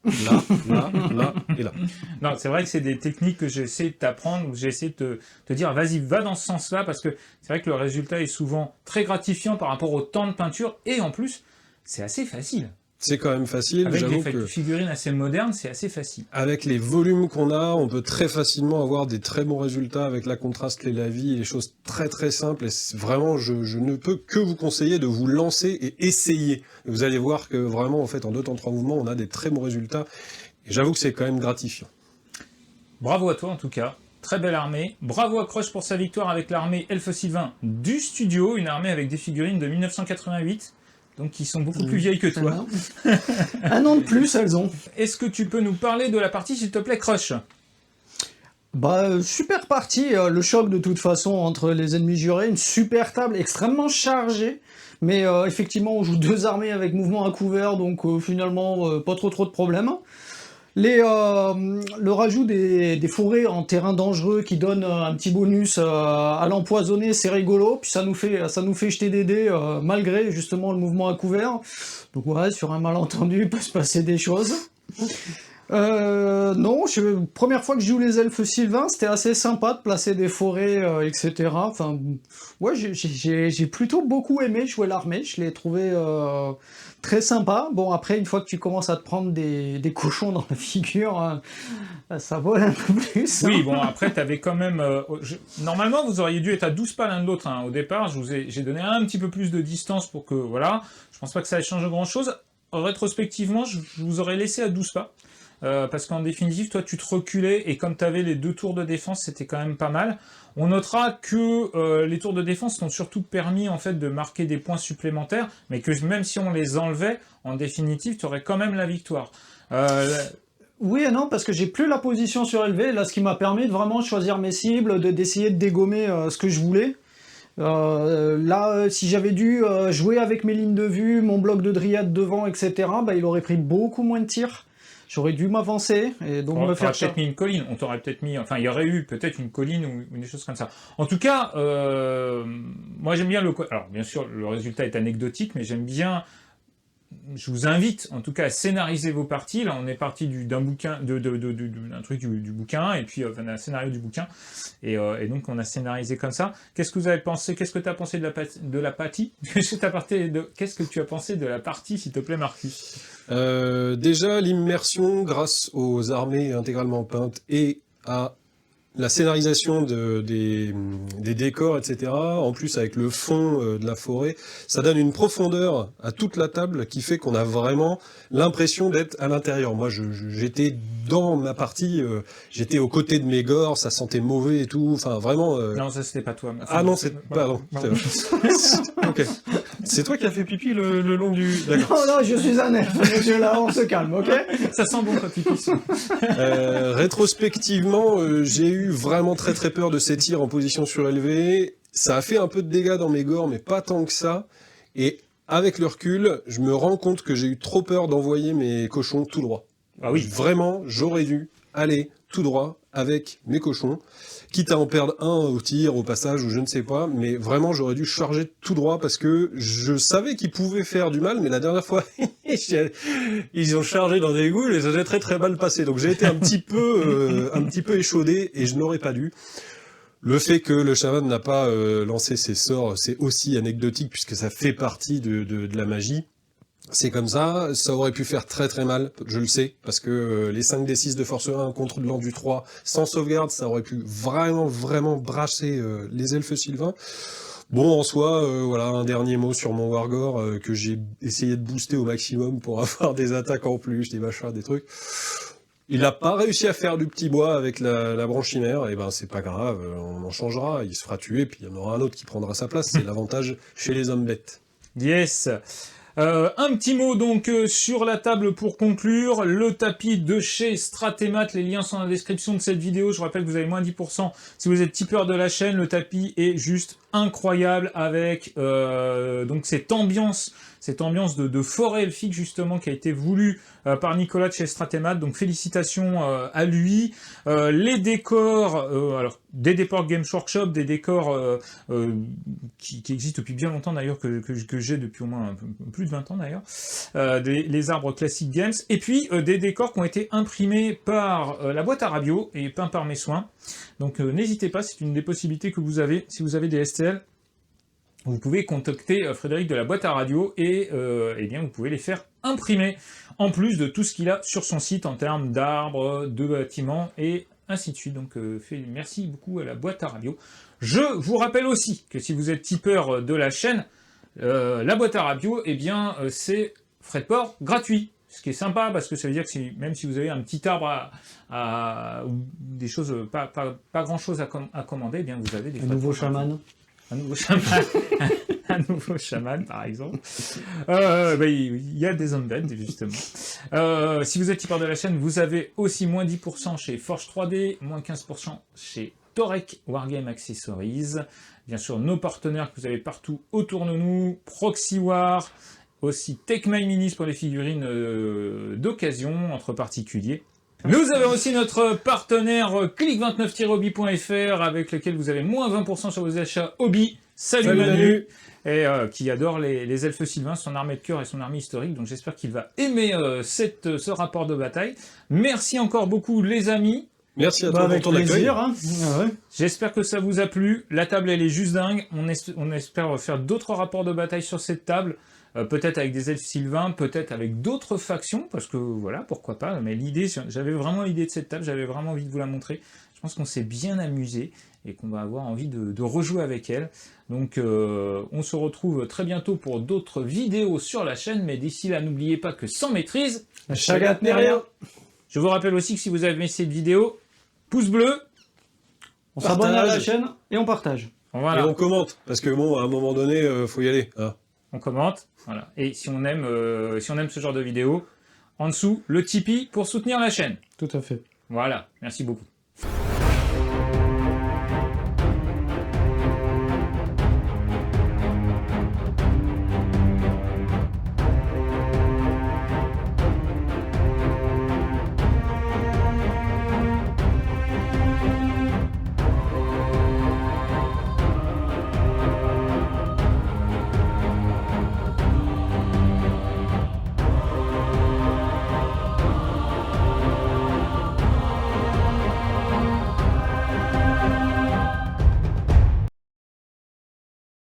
et là. Non, c'est vrai que c'est des techniques que j'essaie de t'apprendre, où j'essaie de te dire, vas-y, va dans ce sens-là, parce que c'est vrai que le résultat est souvent très gratifiant par rapport au temps de peinture, et en plus, c'est assez facile. C'est quand même facile, Avec j'avoue des que figurines assez modernes, c'est assez facile. avec les volumes qu'on a, on peut très facilement avoir des très bons résultats avec la contraste, les lavis, les choses très très simples. Et vraiment, je ne peux que vous conseiller de vous lancer et essayer. Et vous allez voir que vraiment, en fait, en 2 temps 3 mouvements, on a des très bons résultats. Et j'avoue que c'est quand même gratifiant. Bravo à toi en tout cas. Très belle armée. Bravo à Crush pour sa victoire avec l'armée Elfe Sylvain du studio, une armée avec des figurines de 1988. Donc qui sont beaucoup plus vieilles que toi. Un an de plus, elles ont. Est-ce que tu peux nous parler de la partie, s'il te plaît, Crush? Bah, super partie, le choc de toute façon entre les ennemis jurés, une super table extrêmement chargée, mais effectivement on joue 2 armées avec mouvement à couvert, donc finalement pas trop de problèmes. Le rajout des forêts en terrain dangereux qui donne un petit bonus à l'empoisonné, c'est rigolo, puis ça nous fait jeter des dés malgré justement le mouvement à couvert. Donc ouais, sur un malentendu, il peut se passer des choses. Non, première fois que je joue les elfes sylvains, c'était assez sympa de placer des forêts, etc. Enfin, ouais, j'ai plutôt beaucoup aimé jouer l'armée, je l'ai trouvé très sympa. Bon, après, une fois que tu commences à te prendre des cochons dans la figure, ça vole un peu plus. Oui, bon, après, t'avais quand même... Normalement, vous auriez dû être à 12 pas l'un de l'autre. Hein. Au départ, j'ai donné un petit peu plus de distance pour que... Voilà, je pense pas que ça ait changé grand-chose. Rétrospectivement, je vous aurais laissé à 12 pas. Parce qu'en définitive, toi, tu te reculais, et comme tu avais les 2 tours de défense, c'était quand même pas mal. On notera que les tours de défense sont surtout permis en fait de marquer des points supplémentaires, mais que même si on les enlevait, en définitive, tu aurais quand même la victoire. Oui et non, parce que j'ai plus la position surélevée, là, ce qui m'a permis de vraiment choisir mes cibles, d'essayer de dégommer ce que je voulais. Là, si j'avais dû jouer avec mes lignes de vue, mon bloc de dryade devant, etc., bah, il aurait pris beaucoup moins de tirs. J'aurais dû m'avancer et donc me faire peut-être mis une colline. On t'aurait peut-être mis... Enfin, il y aurait eu peut-être une colline ou des choses comme ça. En tout cas, moi j'aime bien le... Alors, bien sûr, le résultat est anecdotique, mais j'aime bien... Je vous invite, en tout cas, à scénariser vos parties. Là, on est parti d'un bouquin, d'un truc du bouquin, et puis d'un scénario du bouquin. Et donc, on a scénarisé comme ça. Qu'est-ce que vous avez pensé? Qu'est-ce que tu as pensé de la partie? Qu'est-ce que tu as pensé de la partie, s'il te plaît, Marcus? Déjà, l'immersion grâce aux armées intégralement peintes et à la scénarisation des décors, etc., en plus avec le fond de la forêt, ça donne une profondeur à toute la table qui fait qu'on a vraiment l'impression d'être à l'intérieur. Moi, j'étais dans ma partie, j'étais aux côtés de mes gores, ça sentait mauvais et tout, enfin vraiment... Non, ça c'était pas toi. Enfin, ah non, c'est... Pardon. Ok. C'est toi qui as fait pipi le long du... Non, non, je suis un elfe, monsieur, là, on se calme, ok? Ça sent bon quand tu pisses. Rétrospectivement, j'ai eu vraiment très très peur de ces tirs en position surélevée. Ça a fait un peu de dégâts dans mes gores, mais pas tant que ça. Et avec le recul, je me rends compte que j'ai eu trop peur d'envoyer mes cochons tout droit. Ah oui. Vraiment, j'aurais dû aller tout droit avec mes cochons, quitte à en perdre un au tir, au passage, ou je ne sais pas, mais vraiment j'aurais dû charger tout droit parce que je savais qu'ils pouvaient faire du mal, mais la dernière fois, ils ont chargé dans des goules et ça s'est très très mal passé. Donc j'ai été un petit peu échaudé et je n'aurais pas dû. Le fait que le chaman n'a pas lancé ses sorts, c'est aussi anecdotique puisque ça fait partie de la magie. C'est comme ça aurait pu faire très très mal, je le sais, parce que les 5d6 de force 1 contre de l'endu 3, sans sauvegarde, ça aurait pu vraiment brasser les elfes sylvains. Bon, en soi, voilà, un dernier mot sur mon Wargore, que j'ai essayé de booster au maximum pour avoir des attaques en plus, des machins, des trucs. Il n'a pas réussi à faire du petit bois avec la branche chimère, et ben c'est pas grave, on en changera, il se fera tuer, puis il y en aura un autre qui prendra sa place, c'est l'avantage chez les hommes bêtes. Yes. Un petit mot donc sur la table pour conclure, le tapis de chez Stratemat, les liens sont dans la description de cette vidéo, je rappelle que vous avez moins 10% si vous êtes tipeur de la chaîne, le tapis est juste incroyable avec donc cette ambiance de forêt elfique justement qui a été voulue par Nicolas de chez Stratemat, donc félicitations à lui. Les décors, alors des décors Games Workshop, des décors qui existent depuis bien longtemps d'ailleurs, que j'ai depuis au moins plus de 20 ans d'ailleurs, les arbres classiques Games, et puis des décors qui ont été imprimés par la boîte à radio et peints par mes soins. Donc n'hésitez pas, c'est une des possibilités que vous avez, si vous avez des STL, vous pouvez contacter Frédéric de la boîte à radio et eh bien vous pouvez les faire imprimer, en plus de tout ce qu'il a sur son site en termes d'arbres, de bâtiments et ainsi de suite. Donc merci beaucoup à la boîte à radio. Je vous rappelle aussi que si vous êtes tipeur de la chaîne, la boîte à radio, eh bien c'est frais de port gratuit. Ce qui est sympa parce que ça veut dire que même si vous avez un petit arbre ou des choses, pas grand chose à commander, eh bien vous avez des frais de port chaman. Un nouveau chaman, un nouveau chaman par exemple. Il y a des embeds justement. Si vous êtes tipeur de la chaîne, vous avez aussi moins 10% chez Forge 3D, moins 15% chez Torek Wargame Accessories. Bien sûr, nos partenaires que vous avez partout autour de nous, Proxy War, aussi Tech My Minis pour les figurines d'occasion entre particuliers. Nous avons aussi notre partenaire click29-hobby.fr avec lequel vous avez moins 20% sur vos achats hobby. Salut Manu. Et qui adore les elfes sylvains, son armée de cœur et son armée historique. Donc j'espère qu'il va aimer ce rapport de bataille. Merci encore beaucoup les amis. Merci à toi pour ton accueil. Hein. Ah ouais. J'espère que ça vous a plu. La table elle est juste dingue. On espère faire d'autres rapports de bataille sur cette table. Peut-être avec des elfes sylvains, peut-être avec d'autres factions, parce que voilà, pourquoi pas. Mais j'avais vraiment l'idée de cette table, j'avais vraiment envie de vous la montrer. Je pense qu'on s'est bien amusé et qu'on va avoir envie de rejouer avec elle. Donc on se retrouve très bientôt pour d'autres vidéos sur la chaîne, mais d'ici là, n'oubliez pas que sans maîtrise, la chagate n'est rien. Je vous rappelle aussi que si vous avez aimé cette vidéo, pouce bleu, on s'abonne à la chaîne et on partage. Voilà. Et on commente, parce que bon, à un moment donné, faut y aller. Hein. On commente, voilà. Et si on aime ce genre de vidéo, en dessous, le Tipeee pour soutenir la chaîne. Tout à fait. Voilà, merci beaucoup.